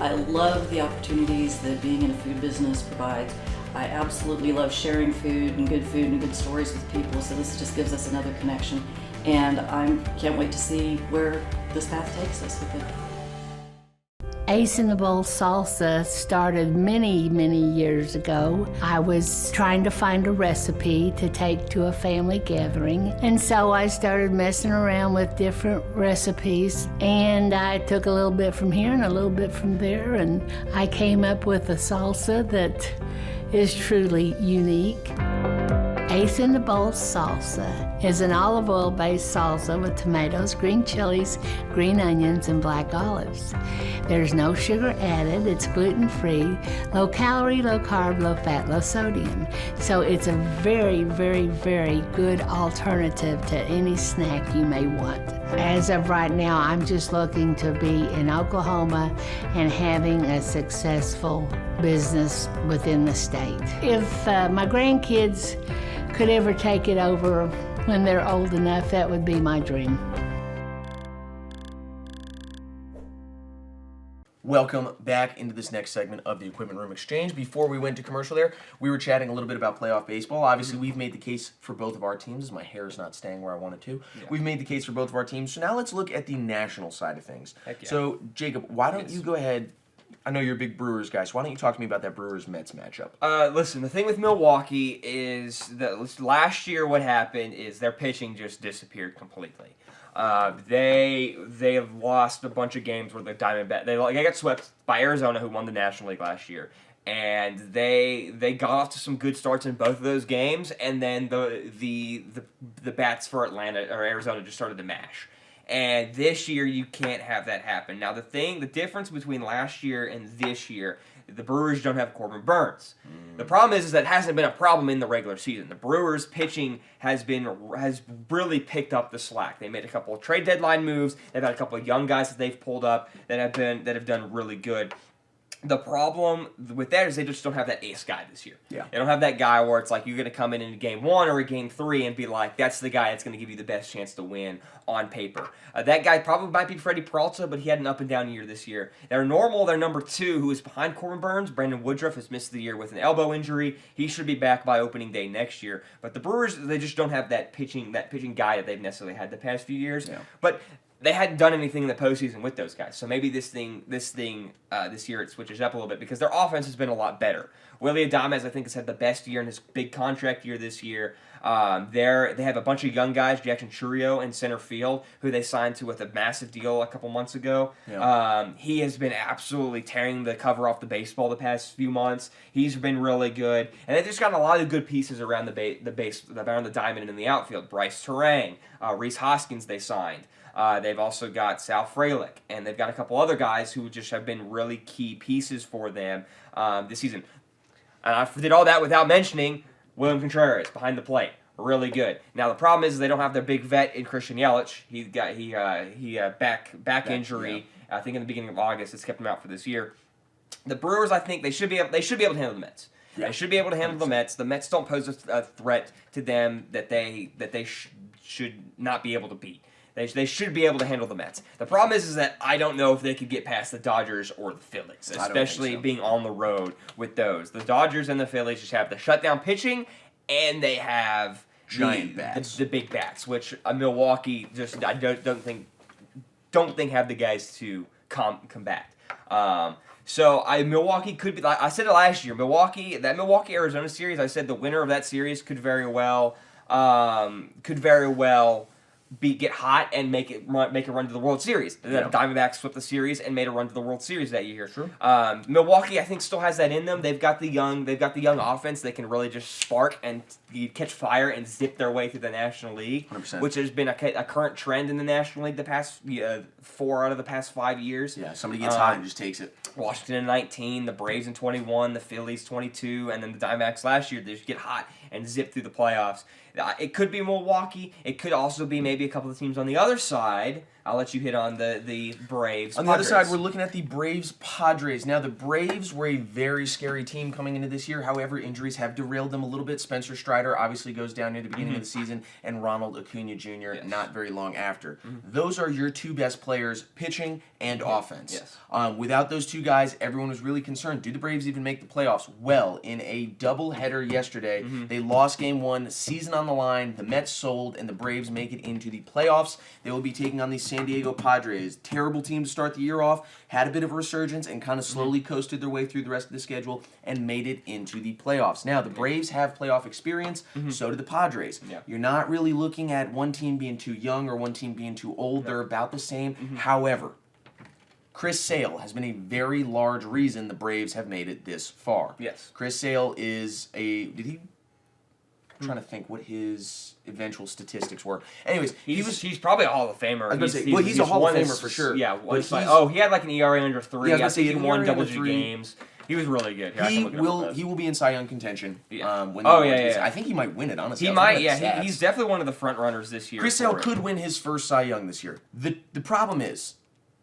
H: I love the opportunities that being in a food business provides. I absolutely love sharing food and good stories with people, so this just gives us another connection. And I can't wait to see where this path takes us with it.
I: Ace in the Bowl Salsa started many, many years ago. I was trying to find a recipe to take to a family gathering, and so I started messing around with different recipes, and I took a little bit from here and a little bit from there, and I came up with a salsa that is truly unique. Ace in the Bowl Salsa is an olive oil based salsa with tomatoes, green chilies, green onions, and black olives. There's no sugar added, it's gluten free, low calorie, low carb, low fat, low sodium. So it's a very, very, very good alternative to any snack you may want. As of right now, I'm just looking to be in Oklahoma and having a successful business within the state. If my grandkids could ever take it over when they're old enough, that would be my dream.
A: Welcome back into this next segment of the Equipment Room Exchange. Before we went to commercial there, we were chatting a little bit about playoff baseball. Obviously, we've made the case for both of our teams, as my hair is not staying where I want it to. Yeah. We've made the case for both of our teams. So now let's look at the national side of things.
B: Heck yeah.
A: So, Jacob, why don't you go ahead? I know you're a big Brewers guy, so why don't you talk to me about that Brewers-Mets matchup?
B: Listen, the thing with Milwaukee is that last year what happened is their pitching just disappeared completely. They have lost a bunch of games where the Diamondbacks they got swept by Arizona, who won the National League last year, and they got off to some good starts in both of those games, and then the bats for Atlanta or Arizona just started to mash. And this year you can't have that happen. Now the difference between last year and this year, the Brewers don't have Corbin Burns. The problem is that it hasn't been a problem in the regular season. The Brewers pitching has really picked up the slack. They made a couple of trade deadline moves. They've had a couple of young guys that they've pulled up that have done really good. The problem with that is they just don't have that ace guy this year.
A: Yeah.
B: They don't have that guy where it's like you're going to come in game 1 or game 3 and be like, that's the guy that's going to give you the best chance to win on paper. That guy probably might be Freddie Peralta, but he had an up and down year this year. Their number 2, who is behind Corbin Burns, Brandon Woodruff, has missed the year with an elbow injury. He should be back by opening day next year. But the Brewers, they just don't have that pitching guy that they've necessarily had the past few years.
A: Yeah.
B: But they hadn't done anything in the postseason with those guys, so maybe this year it switches up a little bit because their offense has been a lot better. Willie Adames, I think, has had the best year in his big contract year this year. They have a bunch of young guys, Jackson Chourio in center field, who they signed to with a massive deal a couple months ago. Yeah. He has been absolutely tearing the cover off the baseball the past few months. He's been really good, and they've just got a lot of good pieces around around the diamond and in the outfield. Bryce Terang, Rhys Hoskins they signed. They've also got Sal Frelick, and they've got a couple other guys who just have been really key pieces for them this season. And I did all that without mentioning William Contreras behind the plate. Really good. Now the problem is they don't have their big vet in Christian Yelich. He got back injury, I think in the beginning of August. It's kept him out for this year. The Brewers, I think they should be able to handle the Mets.
A: Yeah.
B: They should be able to handle the Mets. The Mets don't pose a threat to them that they should not be able to beat. They should be able to handle the Mets. The problem is that I don't know if they could get past the Dodgers or the Phillies, especially being on the road with those. The Dodgers and the Phillies just have the shutdown pitching, and they have
A: Giant bats.
B: the big bats, which Milwaukee just I don't think have the guys to combat. So Milwaukee could be. I said it last year. That Milwaukee Arizona series. I said the winner of that series could very well get hot and make a run to the World Series. The Diamondbacks swept the series and made a run to the World Series that year.
A: True.
B: Milwaukee, I think, still has that in them. They've got the young offense. They can really just spark and catch fire and zip their way through the National League,
A: 100%.
B: which has been a current trend in the National League the past 4 out of the past 5 years.
A: Yeah, somebody gets hot and just takes it.
B: Washington in 19, the Braves in 21, the Phillies 22, and then the Diamondbacks last year. They just get hot and zip through the playoffs. It could be Milwaukee. It could also be maybe a couple of teams on the other side. I'll let you hit on the Braves.
A: On the other side, we're looking at the Braves-Padres. Now, the Braves were a very scary team coming into this year. However, injuries have derailed them a little bit. Spencer Strider obviously goes down near the beginning of the season, and Ronald Acuna Jr. not very long after. Those are your two best players, pitching and offense.
B: Yes.
A: Without those two guys, everyone was really concerned. Do the Braves even make the playoffs? Well, in a doubleheader yesterday, they lost Game 1, season on the line. The Mets sold, and the Braves make it into the playoffs. They will be taking on the San Diego Padres. Terrible team to start the year off. Had a bit of a resurgence and kind of slowly coasted their way through the rest of the schedule and made it into the playoffs. Now, the Braves have playoff experience. So do the Padres.
B: Yeah.
A: You're not really looking at one team being too young or one team being too old. They're about the same. However, Chris Sale has been a very large reason the Braves have made it this far.
B: Yes.
A: Chris Sale is I'm trying to think what his eventual statistics were. Anyways,
B: he's probably a Hall of Famer.
A: I was gonna say, he's a Hall of Famer for sure.
B: Yeah,
A: But
B: he had like an ERA under 3.
A: Yeah, I was gonna say,
B: he
A: an
B: won
A: ERA
B: double
A: under
B: G
A: 3.
B: games. He was really good. Here, I can
A: he
B: look it up real fast.
A: will be in Cy Young contention.
B: Yeah.
A: When
B: Oh,
A: they
B: yeah,
A: go into
B: yeah.
A: I think he might win it. Honestly,
B: He
A: I was
B: might.
A: looking at
B: Yeah,
A: the
B: he's
A: stats.
B: definitely one of the front runners this year.
A: Chris Sale
B: for it.
A: could win his first Cy Young this year. The problem is,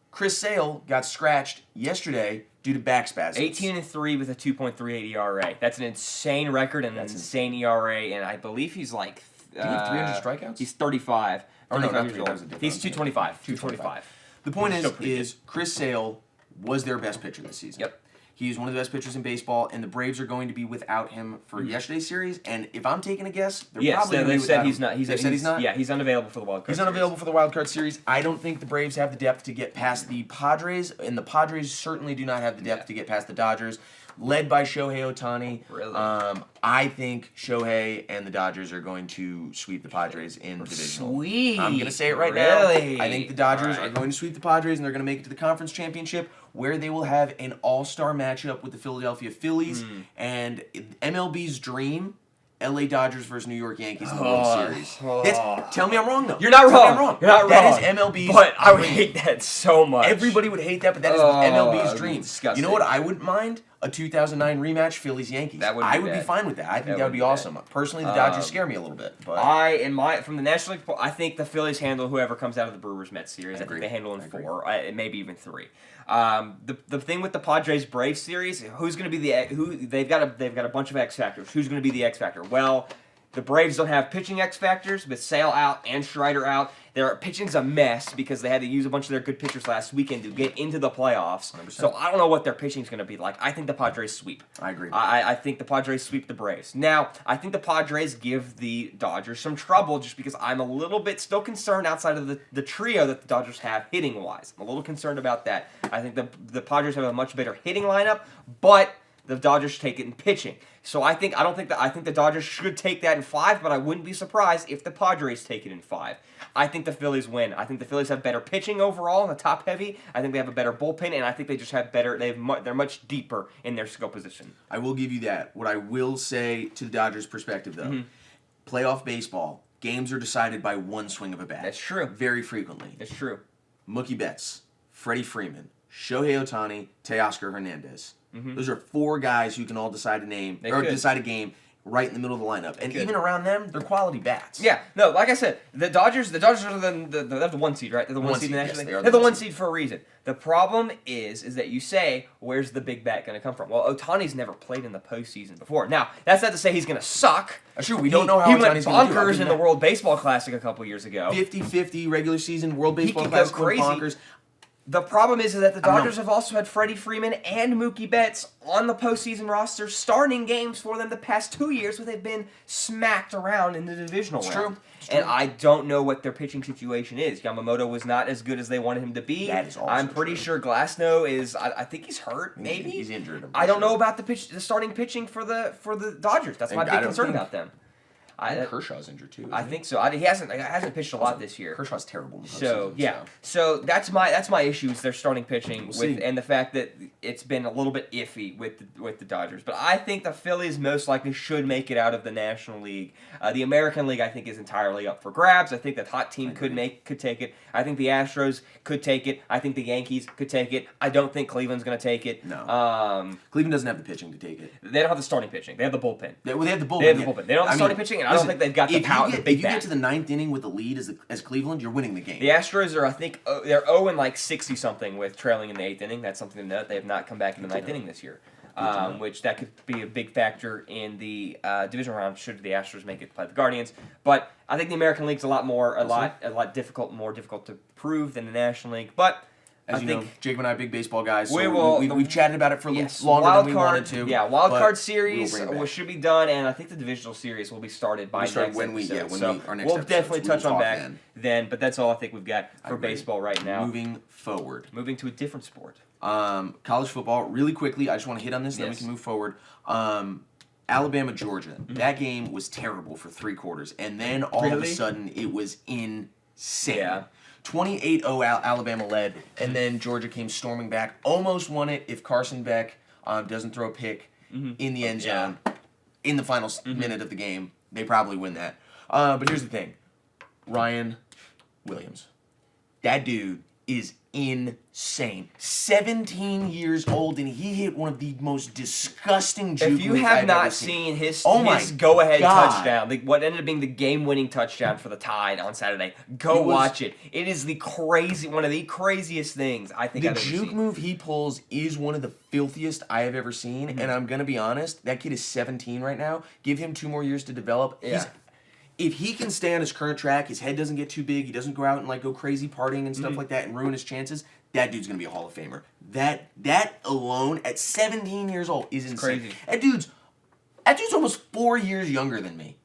A: Chris Sale got scratched yesterday due to back spasms.
B: 18-3 with a 2.38 ERA. That's an insane record and an insane ERA, and I believe he's like.
A: Did he have 300 strikeouts?
B: He's 35.
A: Oh, no,
B: 35
A: not
B: years
A: 300,
B: old.
A: that was a different
B: He's
A: one.
B: 225. 225.
A: The point
B: He's
A: is,
B: still pretty good.
A: Chris Sale was their best pitcher this season.
B: Yep.
A: He's one of the best pitchers in baseball, and the Braves are going to be without him for yesterday's series. And if I'm taking a guess, they're
B: Yes,
A: probably going to
B: they
A: be
B: said
A: without
B: he's
A: him.
B: not.
A: They said he's not?
B: Yeah, he's unavailable for the wild card.
A: He's unavailable for the wild card series. I don't think the Braves have the depth to get past the Padres, and the Padres certainly do not have the depth to get past the Dodgers, led by Shohei Ohtani.
B: Really?
A: I think Shohei and the Dodgers are going to sweep the Padres in divisional.
B: Sweet.
A: I'm going to say it right now.
B: Really?
A: I think the Dodgers
B: All right.
A: are going to sweep the Padres, and they're going to make it to the conference championship, where they will have an all-star matchup with the Philadelphia Phillies and MLB's dream. LA Dodgers versus New York Yankees in the World Series. Tell me I'm wrong, though.
B: You're not
A: Tell me I'm
B: wrong. You're not wrong.
A: That is MLB's
B: But I would
A: dream.
B: hate that so much.
A: Everybody would hate that, but that is
B: Oh,
A: MLB's
B: it'd be
A: dream.
B: disgusting.
A: You know what I wouldn't mind? A 2009 rematch, Phillies-Yankees.
B: That would be
A: I would be
B: bad.
A: fine with that. I think
B: That
A: that would
B: would
A: be
B: be
A: awesome.
B: bad.
A: Personally, the Dodgers scare me a little bit. But
B: from the National League, I think the Phillies handle whoever comes out of the Brewers Mets series. I
A: agree.
B: think they handle in
A: I agree.
B: 4, maybe even 3. The thing with the Padres Braves series, who's going to be they've got a bunch of X factors. Who's going to be the X factor? Well, the Braves don't have pitching X factors, with Sale out and Strider out. Their pitching's a mess because they had to use a bunch of their good pitchers last weekend to get into the playoffs.
A: 100%.
B: So I don't know what their pitching's going to be like. I think the Padres sweep.
A: I agree.
B: I think the Padres sweep the Braves. Now, I think the Padres give the Dodgers some trouble just because I'm a little bit still concerned outside of the trio that the Dodgers have hitting-wise. I'm a little concerned about that. I think the Padres have a much better hitting lineup, but the Dodgers take it in pitching. So I think the Dodgers should take that in 5, but I wouldn't be surprised if the Padres take it in 5. I think the Phillies win. I think the Phillies have better pitching overall in the top heavy. I think they have a better bullpen, and I think they just have better. They're much deeper in their skill position.
A: I will give you that. What I will say to the Dodgers' perspective, though, playoff baseball, games are decided by one swing of a bat.
B: That's true.
A: Very frequently.
B: It's true.
A: Mookie Betts, Freddie Freeman, Shohei Ohtani, Teoscar Hernandez. Those are 4 guys who can all decide a
B: They could.
A: decide a game right in the middle of the lineup. And even around them, they're quality bats.
B: Yeah, no, like I said, the Dodgers are they're the 1 seed, right? They're the 1 seed in the National
A: yes,
B: League.
A: they are
B: They're the 1 seed for a reason. The problem is that you say, where's the big bat going to come from? Well, Ohtani's never played in the postseason before. Now, that's not to say he's going to suck.
A: That's true. We don't know how
B: he went
A: Ohtani's gonna do.
B: bonkers in the World Baseball Classic a couple years ago.
A: 50-50 regular season World
B: He
A: Baseball
B: could go
A: Classic went
B: crazy.
A: bonkers.
B: The problem is that the
A: I don't know.
B: Dodgers have also had Freddie Freeman and Mookie Betts on the postseason roster, starting games for them the past 2 years, where they've been smacked around in the divisional round.
A: true. It's
B: And
A: true.
B: I don't know what their pitching situation is. Yamamoto was not as good as they wanted him to be.
A: That is also
B: I'm pretty
A: true.
B: sure Glasnow is. I think he's hurt. Maybe
A: He's injured. I'm
B: I don't
A: pretty
B: know about the starting pitching for the Dodgers. That's my
A: And I
B: big
A: don't
B: concern
A: think-
B: about them.
A: I think Kershaw's injured too.
B: I
A: isn't he?
B: think so. He hasn't pitched a lot this year.
A: Kershaw's terrible. In the
B: So
A: postseason,
B: yeah, so that's my issue is their starting pitching
A: see.
B: and the fact that it's been a little bit iffy with the Dodgers. But I think the Phillies most likely should make it out of the National League. The American League I think is entirely up for grabs. I think that hot team could take it. I think the Astros could take it. I think the Yankees could take it. I don't think Cleveland's going to take it.
A: No. Cleveland doesn't have the pitching to take it.
B: They don't have the starting pitching. They have the bullpen.
A: They have the bullpen.
B: They have the
A: yeah.
B: bullpen. They don't have the
A: I mean,
B: starting pitching, and I don't think they've got the
A: if
B: power.
A: You
B: the
A: get,
B: big
A: if you
B: bat.
A: get to the ninth inning with the lead as Cleveland, you're winning the game.
B: The Astros are, I think, they're 0 and like 60 something with trailing in the 8th inning. That's something to note. They have not come back in the 9th inning this year, which that could be a big factor in the division round should the Astros make it to play the Guardians. But I think the American League's a lot more difficult to prove than the National League. But
A: As
B: I
A: you
B: think
A: know, Jacob and I are big baseball guys, so
B: we've
A: chatted about it for
B: yes,
A: longer
B: wild
A: than we
B: card,
A: wanted to.
B: Yeah, wild
A: but
B: card
A: we
B: series
A: will bring it back.
B: should be done, and I think the divisional series will be started by
A: start
B: next
A: when we-
B: episode.
A: yeah, when
B: so
A: we- our next
B: we'll
A: episodes,
B: definitely
A: we
B: touch
A: will
B: on
A: talk
B: back then. But that's all I think we've got for
A: agree.
B: baseball right now.
A: Moving forward.
B: Moving to a different sport.
A: College football, really quickly, I just want to hit on this, then we
B: Yes.
A: can move forward. Alabama, Georgia. That game was terrible for 3 quarters, and then all of a
B: Really?
A: sudden it was insane.
B: Yeah.
A: 28-0 Alabama led, and then Georgia came storming back, almost won it if Carson Beck doesn't throw a pick in the end zone in the final minute of the game. They probably win that. But here's the thing. Ryan Williams. That dude is insane. 17 years old, and he hit one of the most disgusting juke
B: If you
A: moves
B: have
A: I've
B: not
A: ever
B: seen his
A: my
B: go-ahead
A: God.
B: touchdown, what ended up being the game-winning touchdown for the Tide on Saturday, go
A: It was-
B: watch it. It is one of the craziest things I think
A: The
B: I've ever
A: juke
B: seen.
A: move he pulls is one of the filthiest I have ever seen, and I'm gonna be honest, that kid is 17 right now. Give him 2 more years to develop.
B: Yeah.
A: If he can stay on his current track, his head doesn't get too big, he doesn't go out and go crazy partying and stuff like that and ruin his chances, that dude's gonna be a Hall of Famer. That alone at 17 years old is insane.
B: crazy.
A: That dude's almost 4 years younger than me.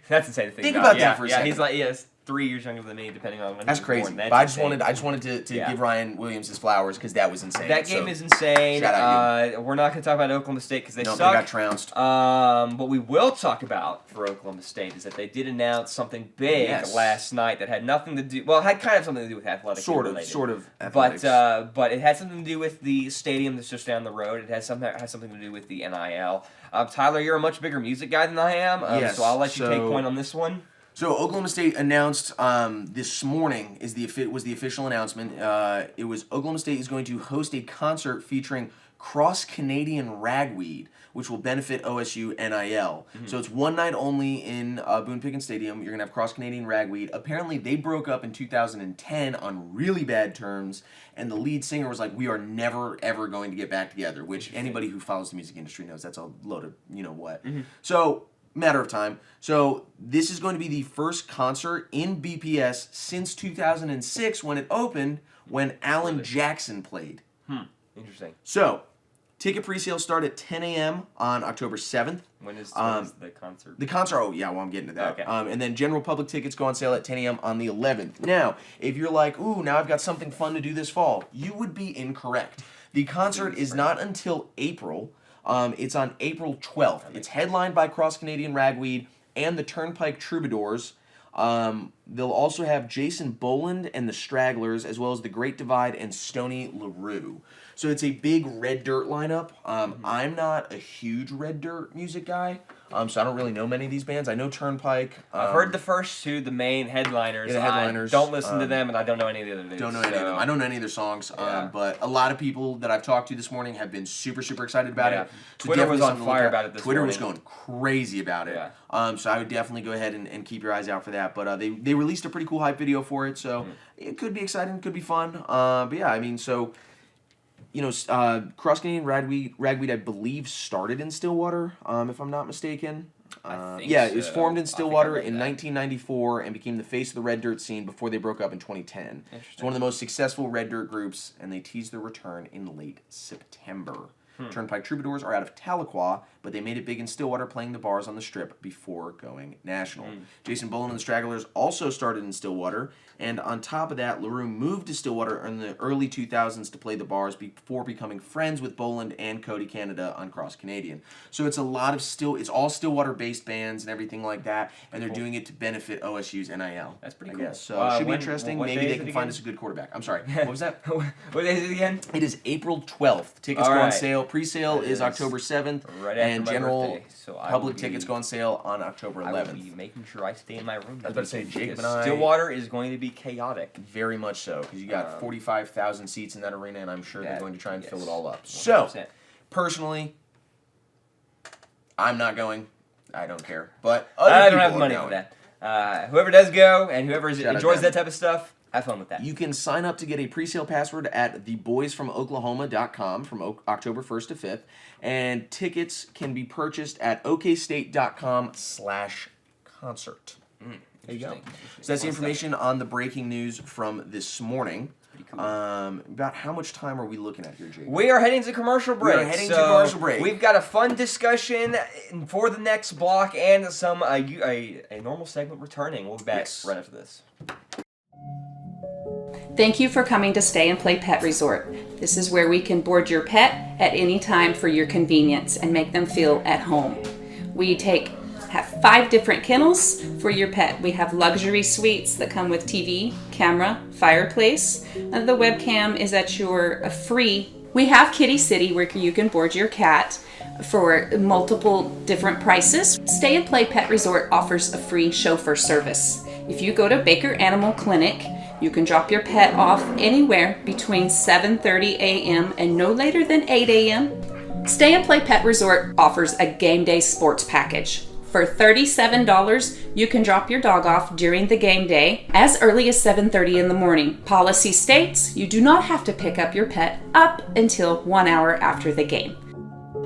B: That's insane to think
A: Think
B: about.
A: about that for a second.
B: He's like, yes, 3 years younger than me, depending on when
A: That's
B: he was
A: crazy.
B: born. That's
A: But I just
B: insane.
A: wanted to
B: Yeah.
A: give Ryan Williams his flowers because that was insane.
B: That game
A: So,
B: is insane.
A: shout out
B: We're not going to talk about Oklahoma State because they
A: no, they
B: suck.
A: got trounced.
B: What we will talk about for Oklahoma State is that they did announce something big
A: Yes.
B: last night that had nothing to do. Well, it had kind of something to do with athletics.
A: Sort of athletics.
B: But it had something to do with the stadium that's just down the road. It has something to do with the NIL. Tyler, you're a much bigger music guy than I am,
A: Yes,
B: so I'll let you take
A: so-
B: point on this one.
A: So Oklahoma State announced this morning was the official announcement. It was Oklahoma State is going to host a concert featuring Cross Canadian Ragweed, which will benefit OSU NIL. So it's one night only in Boone Pickens Stadium. You're gonna have Cross Canadian Ragweed. Apparently they broke up in 2010 on really bad terms, and the lead singer was like, "We are never ever going to get back together." Which anybody who follows the music industry knows that's a load of you know what. So. Matter of time. So this is going to be the first concert in BPS since 2006 when it opened, when Alan Jackson played.
B: Interesting.
A: So, ticket pre-sales start at 10 a.m. on October 7th.
B: When is the concert?
A: The concert, I'm getting to that.
B: Okay.
A: And then general public tickets go on sale at 10 a.m. on the 11th. Now, if you're like, ooh, now I've got something fun to do this fall, you would be incorrect. The concert is not until April. It's on April 12th. It's headlined by Cross Canadian Ragweed and the Turnpike Troubadours. They'll also have Jason Boland and the Stragglers, as well as the Great Divide and Stony LaRue. So it's a big Red Dirt lineup. I'm not a huge Red Dirt music guy, So I don't really know many of these bands. I know Turnpike.
B: I've heard the first two, the main headliners.
A: Yeah, the headliners.
B: I don't listen to them, and I don't know any of the other dudes.
A: Don't know any of them. I don't know any of their songs.
B: Yeah.
A: But a lot of people that I've talked to this morning have been super, super excited about
B: Yeah.
A: it. So
B: Twitter was
A: definitely
B: on
A: something to look
B: fire
A: at.
B: about it this
A: Twitter was
B: morning.
A: going crazy about it.
B: Yeah.
A: So I would definitely go ahead and keep your eyes out for that. But they released a pretty cool hype video for it, so it could be exciting, could be fun. But yeah, I mean, so Cross Canadian Ragweed, I believe, started in Stillwater, if I'm not mistaken.
B: I think
A: Yeah, it was
B: so.
A: formed in
B: I think I
A: Stillwater
B: read
A: in
B: that.
A: 1994 and became the face of the Red Dirt scene before they broke up in 2010. It's one of the most successful Red Dirt groups, and they teased their return in late September. Turnpike Troubadours are out of Tahlequah, but they made it big in Stillwater, playing the bars on the Strip before going national. Jason Boland and the Stragglers also started in Stillwater, and on top of that, LaRue moved to Stillwater in the early 2000s to play the bars before becoming friends with Boland and Cody Canada on Cross Canadian. So it's a lot of it's all Stillwater-based bands and everything like that, and they're doing it to benefit OSU's NIL.
B: That's pretty
A: I
B: cool.
A: guess. So it should be
B: when-
A: interesting.
B: what
A: Maybe
B: day
A: they
B: is it
A: can find
B: again?
A: us a good quarterback. I'm sorry. What was that?
B: What is it again?
A: It is April 12th. Tickets
B: All
A: go on
B: right.
A: sale. Pre-sale
B: That
A: is
B: is
A: October 7th,
B: right after
A: and
B: my
A: general
B: birthday, so I
A: public
B: will
A: tickets
B: be-
A: go on sale on October
B: I will
A: 11th.
B: be making sure I stay in my room.
A: I was about to say, Jacob
B: because
A: and I-
B: Stillwater is going to be chaotic.
A: Very much so, because you got 45,000 seats in that arena, and I'm sure they're
B: That-
A: going to try and fill
B: yes,
A: it all up. So,
B: 100%.
A: personally, I'm not going. I don't care. But other
B: I don't
A: people
B: have
A: are
B: money
A: going.
B: for that. Whoever does go and whoever
A: Shout out
B: enjoys
A: them.
B: that type of stuff, have fun with that.
A: You can sign up to get a pre-sale password at theboysfromoklahoma.com from October 1st to 5th, and tickets can be purchased at okstate.com/concert. There you go. So that's the information on the breaking news from this morning.
B: cool.
A: About how much time are we looking at here, Jake?
B: We are heading to commercial break.
A: We are heading to
B: so
A: commercial break.
B: We've got a fun discussion for the next block and some a normal segment returning. We'll be back
A: Yes.
B: right after this.
J: Thank you for coming to Stay and Play Pet Resort. This is where we can board your pet at any time for your convenience and make them feel at home. We have 5 different kennels for your pet. We have luxury suites that come with TV, camera, fireplace. The webcam is at your free. We have Kitty City where you can board your cat for multiple different prices. Stay and Play Pet Resort offers a free chauffeur service. If you go to Baker Animal Clinic, you can drop your pet off anywhere between 7:30 a.m. and no later than 8 a.m. Stay and Play Pet Resort offers a game day sports package. For $37, you can drop your dog off during the game day as early as 7:30 in the morning. Policy states you do not have to pick up your pet up until 1 hour after the game.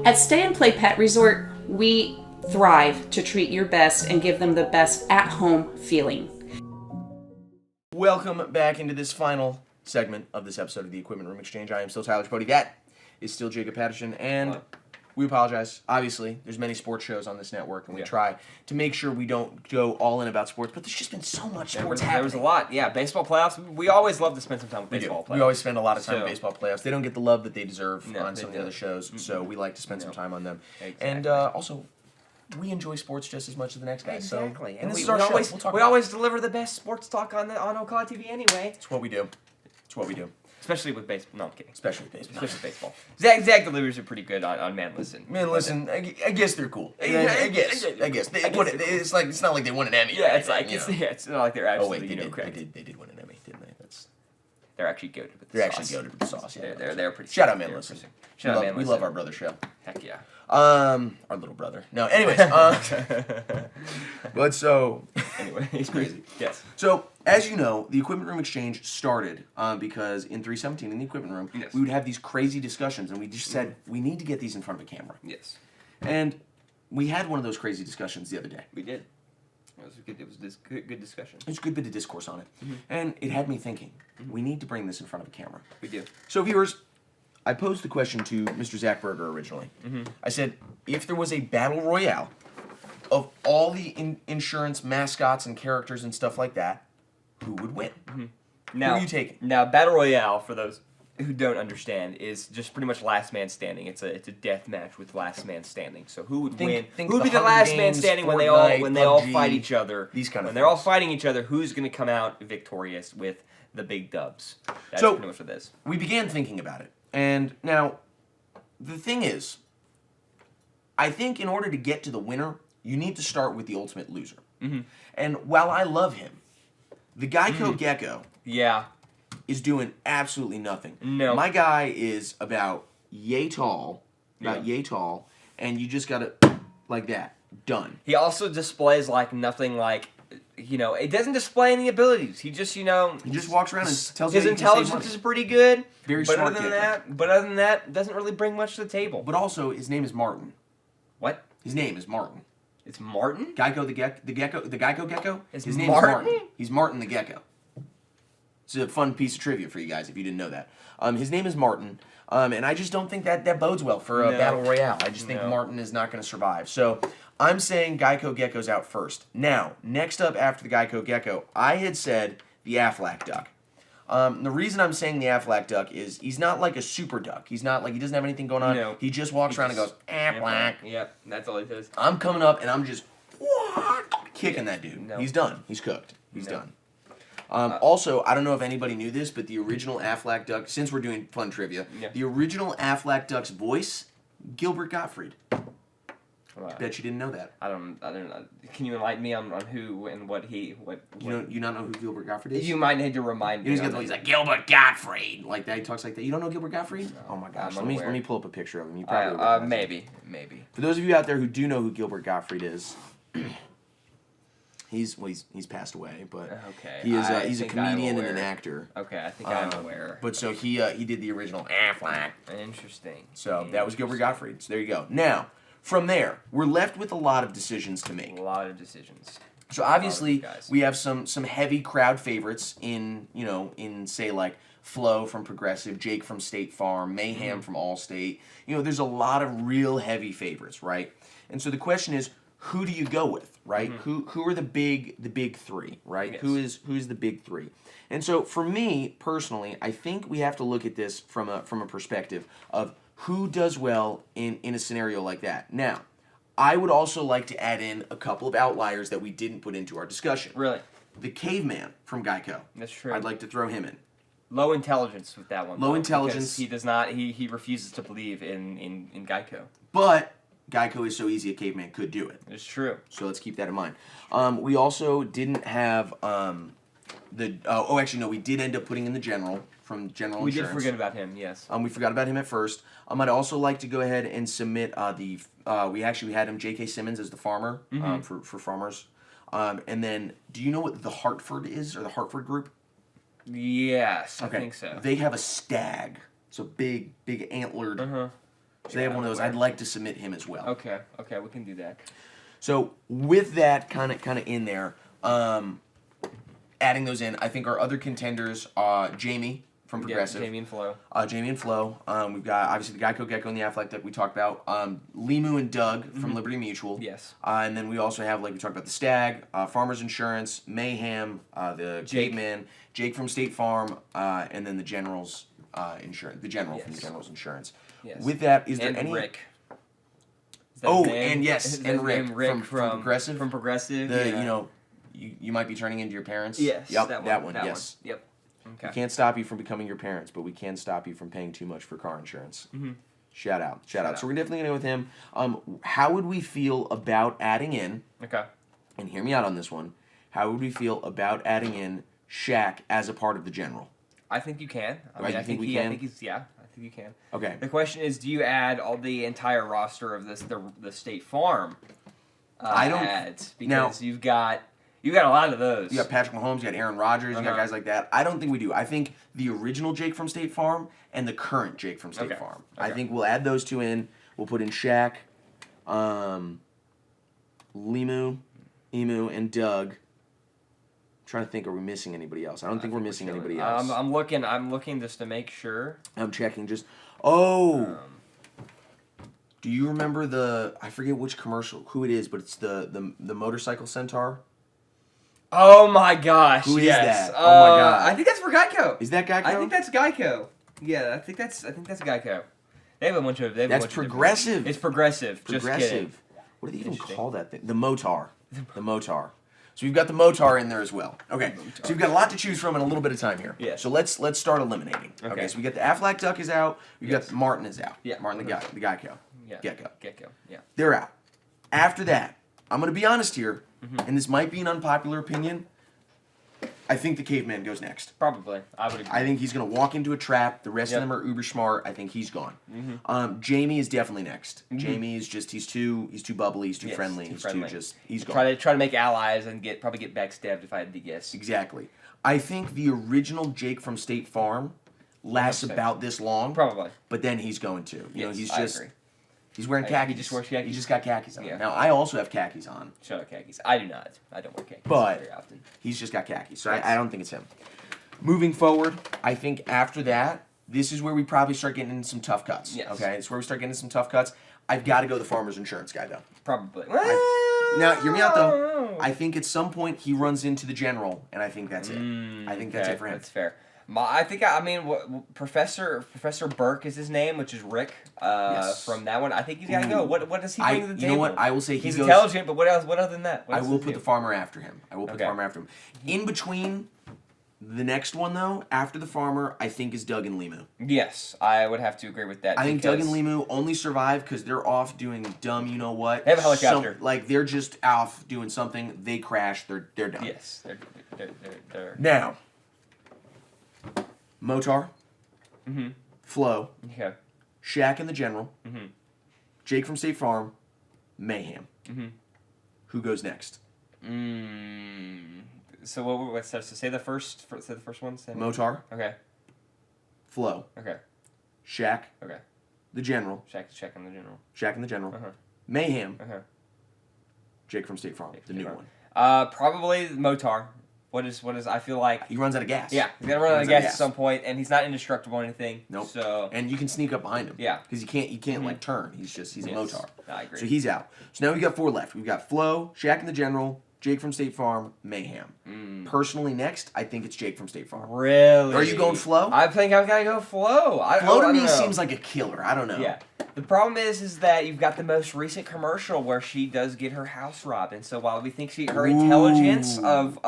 J: At Stay and Play Pet Resort, we thrive to treat your best and give them the best at-home feeling.
A: Welcome back into this final segment of this episode of the Equipment Room Exchange. I am still Tyler Chapoti. That is still Jacob Patterson, and we apologize. Obviously, there's many sports shows on this network, and we try to make sure we don't go all in about sports, but there's just been so much sports happening.
B: There was a lot. Yeah, baseball playoffs. We always love to spend some time with
A: We
B: baseball
A: do.
B: playoffs.
A: We always spend a lot of time in
B: So-
A: baseball playoffs. They don't get the love that they deserve
B: No,
A: on
B: they
A: some of the
B: don't.
A: other shows, so we like to spend some time on them.
B: Exactly.
A: And also, we enjoy sports just as much as the next guy.
B: Exactly.
A: So,
B: And
A: this
B: we,
A: is our
B: we
A: show.
B: always
A: We'll talk
B: we
A: about it.
B: always deliver the best sports talk on Ocala TV anyway.
A: It's what we do. It's what we do.
B: Especially with baseball. No, I'm kidding.
A: Especially with baseball.
B: Especially with baseball. Zach delivers are pretty good on Man Listen.
A: Man, listen. I guess they're cool.
B: Yeah,
A: I guess. They
B: I guess
A: won
B: they're
A: it.
B: cool.
A: It's not like they won an Emmy.
B: Yeah, it's like
A: you know.
B: it's not like they're
A: Oh
B: absolutely
A: wait, they
B: correct.
A: did. They did win an Emmy, didn't they?
B: They're actually goated with the
A: They're
B: sauce.
A: actually goated with the sauce. Yeah,
B: They're pretty.
A: Shout out, Man.
B: they're
A: Listen.
B: pretty- Shout out, Man.
A: We
B: Listen.
A: love our brother show.
B: Heck yeah.
A: Our little brother. No, anyways. But so,
B: Anyway,
A: it's crazy.
B: Yes.
A: So, as you know, the Equipment Room Exchange started because in 317 in the Equipment Room,
B: Yes.
A: we would have these crazy discussions, and we just said we need to get these in front of a camera.
B: Yes.
A: And we had one of those crazy discussions the other day.
B: We did. It was good. It was this good discussion.
A: There's a good bit of discourse on it, and it had me thinking. We need to bring this in front of a camera.
B: We do.
A: So, viewers, I posed the question to Mr. Zach Berger originally. I said, if there was a battle royale of all the insurance mascots and characters and stuff like that, who would win?
B: Now,
A: Who are you taking?
B: Now, Battle Royale, for those who don't understand, is just pretty much last man standing. It's a death match with last man standing. So who would win?
A: think
B: Who would be
A: the
B: the
A: Hunger
B: last man
A: Games,
B: standing when
A: Fortnite,
B: they all
A: PUBG,
B: fight each other?
A: these kind of
B: when they're all
A: things.
B: fighting each other, who's going to come out victorious with the big dubs? That's
A: So-
B: pretty much what it is.
A: We began thinking about it. And now, the thing is, I think in order to get to the winner, you need to start with the ultimate loser. And while I love him, the Geico Gecko
B: Yeah.
A: is doing absolutely nothing.
B: No.
A: My guy is about yay tall, and you just gotta like that. Done.
B: He also displays like nothing like, it doesn't display any abilities. He just,
A: He just walks around and tells you
B: his
A: that he can save
B: intelligence
A: money.
B: is pretty good.
A: Very
B: but
A: smart
B: other than
A: gecko.
B: that, doesn't really bring much to the table.
A: But also, his name is Martin.
B: What?
A: His name is Martin.
B: It's Martin?
A: Geico the Geico Gecko.
B: It's
A: His name
B: Martin?
A: is Martin. He's Martin the Gecko. It's a fun piece of trivia for you guys if you didn't know that. His name is Martin, and I just don't think that bodes well for a
B: No.
A: battle royale. I just think
B: No.
A: Martin is not going to survive. So I'm saying Geico Gecko's out first. Now, next up after the Geico Gecko, I had said the Aflac duck. The reason I'm saying the Aflac duck is he's not like a super duck. He's not like he doesn't have anything going on.
B: No.
A: He just walks around and goes Aflac.
B: Yep, that's all he says.
A: I'm coming up and I'm just kicking that dude.
B: No.
A: He's done. He's cooked. He's
B: No.
A: done. Also, I don't know if anybody knew this, but the original Aflac duck, since we're doing fun trivia,
B: Yeah.
A: the original Aflac duck's voice, Gilbert Gottfried.
B: Wow.
A: Bet you didn't know that.
B: I don't know. Can you enlighten me on who and what he
A: You not know who Gilbert Gottfried is?
B: You might need to remind me.
A: He's
B: on
A: got
B: that.
A: he's like Gilbert Gottfried, like that. He talks like that. You don't know Gilbert Gottfried? Oh my gosh.
B: I'm
A: Let
B: unaware.
A: me pull up a picture of him. You probably recognize him.
B: maybe.
A: For those of you out there who do know who Gilbert Gottfried is, he's passed away, but
B: Okay,
A: he is
B: I
A: he's a
B: think I'm
A: comedian and an
B: aware.
A: actor.
B: Okay, I think I'm aware.
A: But so he did the original Aflac.
B: Interesting.
A: So that was Gilbert Gottfried. So there you go. Now, from there, we're left with a lot of decisions to make.
B: A lot of decisions.
A: So obviously,
B: guys.
A: we have some heavy crowd favorites in say like Flo from Progressive, Jake from State Farm, Mayhem from Allstate. There's a lot of real heavy favorites, right? And so the question is, who do you go with, right? Who are the big three, right?
B: Yes.
A: Who's the big three? And so for me personally, I think we have to look at this from a perspective of who does well in a scenario like that. Now, I would also like to add in a couple of outliers that we didn't put into our discussion.
B: Really?
A: The caveman from Geico.
B: That's true.
A: I'd like to throw him in.
B: Low intelligence with that one.
A: Low
B: though,
A: intelligence.
B: because He does not. He refuses to believe in Geico.
A: But Geico is so easy a caveman could do it.
B: It's true.
A: So let's keep that in mind. We also didn't have we did end up putting in the general from General
B: We
A: Insurance.
B: did forget about him. Yes.
A: We forgot about him at first. I'd also like to go ahead and submit we had him J.K. Simmons as the farmer for farmers. And then, do you know what the Hartford is, or the Hartford Group?
B: Yes, I think so.
A: They have a stag. It's a big antlered.
B: Uh-huh.
A: So they have one of those. I'd like to submit him as well.
B: Okay, we can do that.
A: So with that kind of in there, adding those in, I think our other contenders are Jamie from Progressive.
B: Yeah, Jamie and Flo.
A: Jamie and Flo. We've got obviously the Geico Gecko and the Aflac Duck we talked about. Limu and Doug from Liberty Mutual.
B: Yes.
A: And then we also have, like we talked about, the Stag, Farmers Insurance, Mayhem, the
B: Jake.
A: Caveman, Jake from State Farm, and then the General's Insurance. The General from
B: Yes.
A: the General's Insurance.
B: Yes.
A: With that, is there
B: And
A: any?
B: Rick. Is that
A: Oh,
B: his name?
A: and yes,
B: Is that
A: and
B: his
A: Rick,
B: name? Rick
A: from Progressive.
B: From Progressive.
A: The
B: yeah.
A: you might be turning into your parents.
B: Yes.
A: Yep.
B: That one.
A: Yes.
B: Yep. Okay.
A: We can't stop you from becoming your parents, but we can stop you from paying too much for car insurance.
B: Mm-hmm.
A: Shout out. So we're definitely gonna go with him. How would we feel about adding in?
B: Okay.
A: And hear me out on this one. How would we feel about adding in Shaq as a part of the General?
B: I think you can.
A: Right,
B: I
A: you think we
B: he,
A: can?
B: I think he's I think you can.
A: Okay.
B: The question is, do you add all the entire roster of the State Farm?
A: I don't-
B: ads?
A: now-
B: Because you've got a lot of those.
A: You got Patrick Mahomes, you got Aaron Rodgers, you got
B: Uh-huh.
A: guys like that. I don't think we do. I think the original Jake from State Farm and the current Jake from State
B: Okay.
A: Farm. I
B: Okay.
A: think we'll add those two in. We'll put in Shaq, Emu, and Doug. I'm trying to think, are we missing anybody else? I don't think we're missing anybody else.
B: I'm looking just to make sure.
A: I'm checking just. Oh! Do you remember I forget which commercial, who it is, but it's the motorcycle centaur?
B: Oh my gosh!
A: Who is
B: yes.
A: that? Oh my God.
B: I think that's for Geico.
A: Is that Geico?
B: I think that's Geico. Yeah, I think that's Geico. They have a bunch of.
A: That's Progressive.
B: It's Progressive. Just kidding.
A: Progressive. What do they even call that thing? The Motar. The Motar. So we've got the Motar in there as well. Okay. So we've got a lot to choose from in a little bit of time here.
B: Yeah.
A: So let's start eliminating. Okay. So we got the Aflac Duck is out. We've
B: Yes.
A: got Martin is out.
B: Yeah.
A: Martin the Geico.
B: Yeah.
A: Gecko.
B: Gecko. Yeah.
A: They're out. After that, I'm going to be honest here, and this might be an unpopular opinion. I think the caveman goes next.
B: Probably. I would agree.
A: I think he's going to walk into a trap. The rest
B: Yep.
A: of them are uber smart. I think he's gone. Jamie is definitely next. Jamie is just he's too bubbly. He's too
B: Yes,
A: friendly.
B: too
A: He's
B: friendly.
A: he's gone.
B: Try to make allies and probably get backstabbed if I had to guess.
A: Exactly. I think the original Jake from State Farm lasts
B: 100%.
A: about this long.
B: Probably.
A: But then he's going to. You know,
B: Yes,
A: he's
B: I
A: just
B: agree.
A: he's wearing
B: He
A: khakis.
B: just wears khakis?
A: He just got khakis on.
B: Yeah.
A: Now I also have khakis on.
B: Shout out khakis. I do not. I don't wear khakis
A: But
B: very often.
A: he's just got khakis. So
B: Yes.
A: I don't think it's him. Moving forward, I think after that, this is where we probably start getting into some tough cuts.
B: Yes.
A: Okay, it's where we start getting into some tough cuts. I've got to go the farmer's insurance guy though.
B: Probably.
A: Now, hear me out though. I think at some point he runs into the general, and I think that's it. I think that's
B: Okay,
A: it for him.
B: That's fair. I mean, Professor Burke is his name, which is Rick.
A: Yes.
B: From that one, I think he's got to go. What does he bring to the table?
A: You know what? I will say
B: he's
A: he goes,
B: intelligent, but what else? What other than that? What
A: I
B: else
A: will
B: does he
A: put
B: do?
A: the farmer after him. I will put the
B: Okay.
A: farmer after him. In between the next one though, after the farmer, I think is Doug and Limu.
B: Yes, I would have to agree with that.
A: I think Doug
B: because-
A: and Limu only survive because they're off doing dumb, you know what?
B: They have a helicopter.
A: Like they're just off doing something. They crash. They're done.
B: Yes, they're
A: Now, Motar,
B: Mm-hmm.
A: Flo,
B: okay.
A: Shaq and the General,
B: Mm-hmm.
A: Jake from State Farm, Mayhem.
B: Mm-hmm.
A: Who goes next?
B: So what's that? So say the first. Say the first one. Say
A: Motar,
B: Okay.
A: Flo,
B: Okay.
A: Shaq,
B: Okay.
A: the General,
B: Check on the general.
A: Shaq and the General,
B: Uh-huh.
A: Mayhem,
B: Uh-huh.
A: Jake from State Farm,
B: Jake
A: the
B: from
A: new
B: State
A: one.
B: Probably Motar. What is? I feel like.
A: He runs out of gas.
B: Yeah, he's gonna run out of
A: Runs
B: gas at some point, and he's not indestructible or anything.
A: Nope.
B: So
A: And you can sneak up behind him.
B: Yeah.
A: Because you can't like turn. He's
B: yes,
A: a Motar.
B: I agree.
A: So he's out. So now we've got 4 left. We've got Flo, Shaq and the General, Jake from State Farm, Mayhem. Personally, next, I think it's Jake from State Farm.
B: Really?
A: Are you going Flo?
B: I think I've got to go Flo.
A: Flo to
B: I
A: me
B: don't know.
A: seems like a killer. I don't know.
B: Yeah. The problem is that you've got the most recent commercial where she does get her house robbed, and so while we think her intelligence of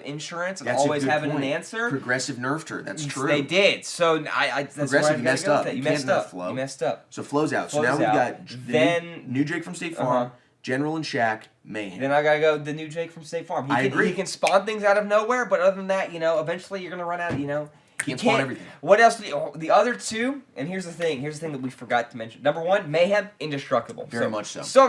B: insurance and
A: That's a
B: always
A: good
B: having
A: point.
B: an answer,
A: Progressive nerfed her. That's true.
B: they did. So that's where
A: Progressive
B: I
A: messed
B: gotta go
A: up.
B: with that. You
A: You can't
B: messed
A: nerf
B: up.
A: Flo.
B: You messed up.
A: So Flo's out. So
B: Flo's
A: now we've
B: out.
A: got the
B: Then-
A: new Jake from State Farm, General and Shaq, Mayhem.
B: Then I gotta go the new Jake from State Farm.
A: I agree.
B: He can spawn things out of nowhere, but other than that, eventually you're gonna run out.
A: Can't spawn everything.
B: What else? The other two, and here's the thing that we forgot to mention. Number one, Mayhem, indestructible.
A: Very much so.
B: So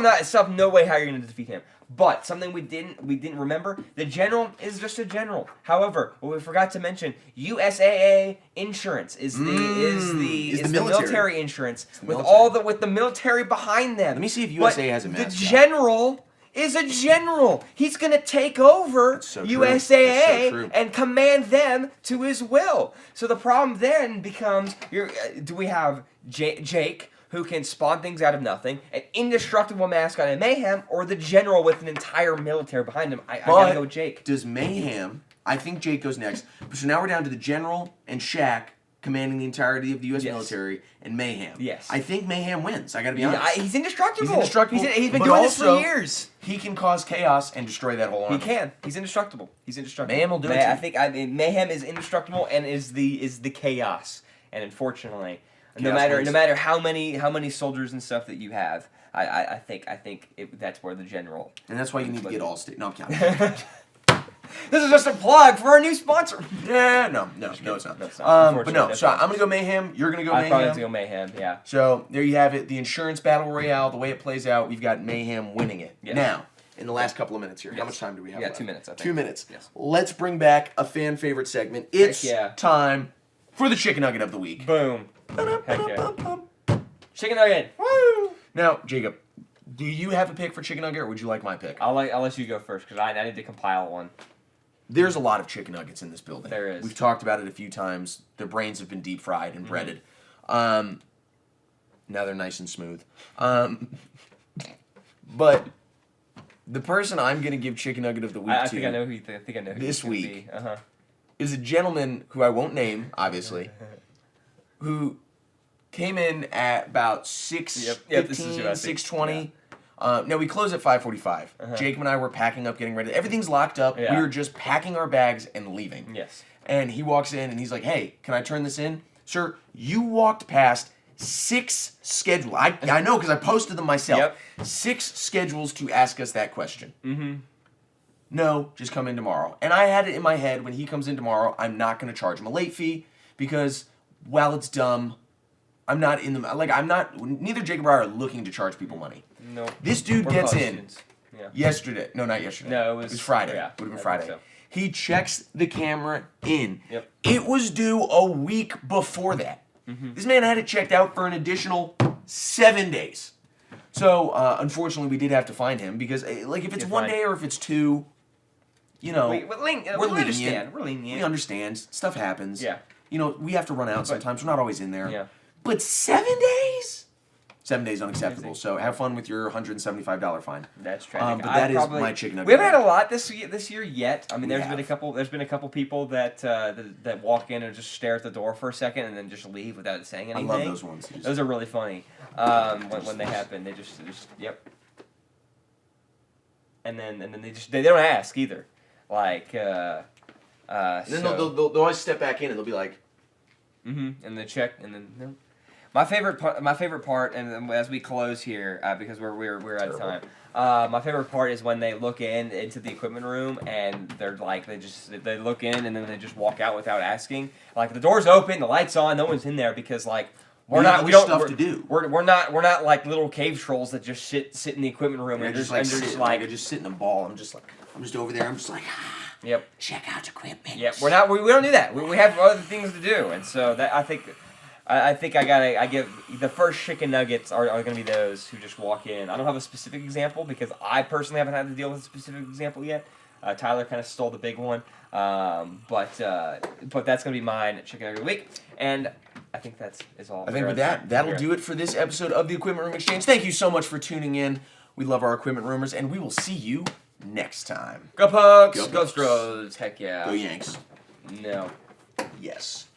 B: no way how you're gonna defeat him. But something we didn't remember: the general is just a general. However, what we forgot to mention: USAA insurance is the military insurance with the military behind them.
A: Let me see if
B: But
A: USAA has a
B: the
A: mascot.
B: general is a general. He's going to take over
A: That's so true.
B: USAA
A: That's so true.
B: and command them to his will. So the problem then becomes, do we have Jake, who can spawn things out of nothing, an indestructible mascot in Mayhem, or the general with an entire military behind him? I got to go Jake.
A: Does Mayhem... I think Jake goes next. So now we're down to the General and Shaq commanding the entirety of the U.S.
B: Yes.
A: military, and Mayhem.
B: Yes.
A: I think Mayhem wins. I got to be
B: Yeah,
A: honest.
B: he's indestructible.
A: He's indestructible.
B: He's been
A: but
B: doing this for
A: also,
B: years.
A: He can cause chaos and destroy that whole army.
B: He can. He's indestructible.
A: Mayhem will do it too.
B: I think Mayhem is indestructible and is the chaos. And unfortunately, no
A: Chaos
B: matter
A: wins.
B: no matter how many soldiers and stuff that you have, I think that's where the general.
A: And that's why you need to get Allstate. No, I'm kidding.
B: This is just a plug for our new sponsor.
A: Yeah, no, it's not.
B: No, it's not.
A: But
B: Unfortunately,
A: no,
B: that's
A: so
B: not.
A: I'm gonna go Mayhem. You're gonna go
B: I probably
A: Mayhem.
B: have to go Mayhem. Yeah.
A: So there you have it. The insurance battle royale. The way it plays out, we've got Mayhem winning it.
B: Yes.
A: Now, in the last couple of minutes here, how
B: Yes.
A: much time do we have?
B: Yeah,
A: left?
B: 2 minutes, I think.
A: 2 minutes.
B: Yes.
A: Let's bring back a fan favorite segment. It's
B: yeah.
A: time for the chicken nugget of the week.
B: Boom. Heck yeah. Chicken nugget. Woo!
A: Now, Jacob, do you have a pick for chicken nugget, or would you like my pick?
B: I'll let you go first because I need to compile one.
A: There's a lot of chicken nuggets in this building.
B: There is.
A: We've talked about it a few times. Their brains have been deep fried and breaded. Now they're nice and smooth. But the person I'm going to give chicken nugget of the week
B: I
A: to
B: think I know who you think I know who
A: this
B: it's gonna
A: week.
B: be. Uh-huh.
A: is a gentleman who I won't name, obviously, who came in at about 6:15,
B: Yep, this is who I think.
A: 6:20. No, we close at 5:45. Jacob and I were packing up, getting ready. Everything's locked up.
B: Yeah.
A: We were just packing our bags and leaving.
B: Yes.
A: And he walks in and he's like, "Hey, can I turn this in?" Sir, you walked past 6 schedule. I know because I posted them myself.
B: Yep.
A: 6 schedules to ask us that question.
B: Mm-hmm.
A: No, just come in tomorrow. And I had it in my head when he comes in tomorrow, I'm not going to charge him a late fee because while it's dumb, I'm not in the neither Jacob or I are looking to charge people money.
B: No.
A: This dude
B: We're
A: gets
B: college
A: in
B: students. Yeah.
A: yesterday. No, not yesterday.
B: No, it was
A: Friday.
B: Yeah,
A: Would have been
B: I think
A: Friday.
B: so.
A: He checks the camera in.
B: Yep.
A: It was due a week before that.
B: Mm-hmm.
A: This man had it checked out for an additional 7 days. So, unfortunately, we did have to find him because, like, if it's
B: You're
A: 1
B: fine.
A: day or if it's 2, you know,
B: We
A: lenient.
B: understand. We're lenient.
A: We understand. Stuff happens.
B: Yeah.
A: You know, we have to run out sometimes. We're not always in there.
B: Yeah.
A: But 7 days? 7 days unacceptable.
B: Crazy.
A: So have fun with your $175 fine.
B: That's tragic.
A: But that is my chicken nugget.
B: We haven't had a lot this year yet. I mean,
A: We
B: there's
A: have.
B: been a couple people that that walk in and just stare at the door for a second and then just leave without saying
A: I
B: anything.
A: love those ones.
B: Those are really funny. When they happen, they just yep. And then they don't ask either. Like
A: And then
B: so-
A: they'll always step back in and they'll be like,
B: and they check, and then no. My favorite part, and then as we close here, because we're out of time. My favorite part is when they look into the equipment room and they're like they look in and then they just walk out without asking. Like the door's open, the lights on, no one's in there because like
A: We have stuff to do.
B: We're not like little cave trolls that just sit in the equipment room
A: I
B: and
A: just
B: like
A: I just sit in a ball. I'm just over there. I'm just like,
B: yep.
A: check out equipment.
B: Yep, we don't do that. We have other things to do, and so that I think I give the first chicken nuggets are going to be those who just walk in. I don't have a specific example because I personally haven't had to deal with a specific example yet. Tyler kind of stole the big one, but that's going to be mine chicken nugget of the week, and I think is all.
A: I think with that'll do it for this episode of the Equipment Room Exchange. Thank you so much for tuning in. We love our equipment rumors, and we will see you next time.
B: Go Pucks,
A: Go
B: go
A: Pucks.
B: Stros, heck yeah.
A: Go Yanks.
B: No.
A: Yes.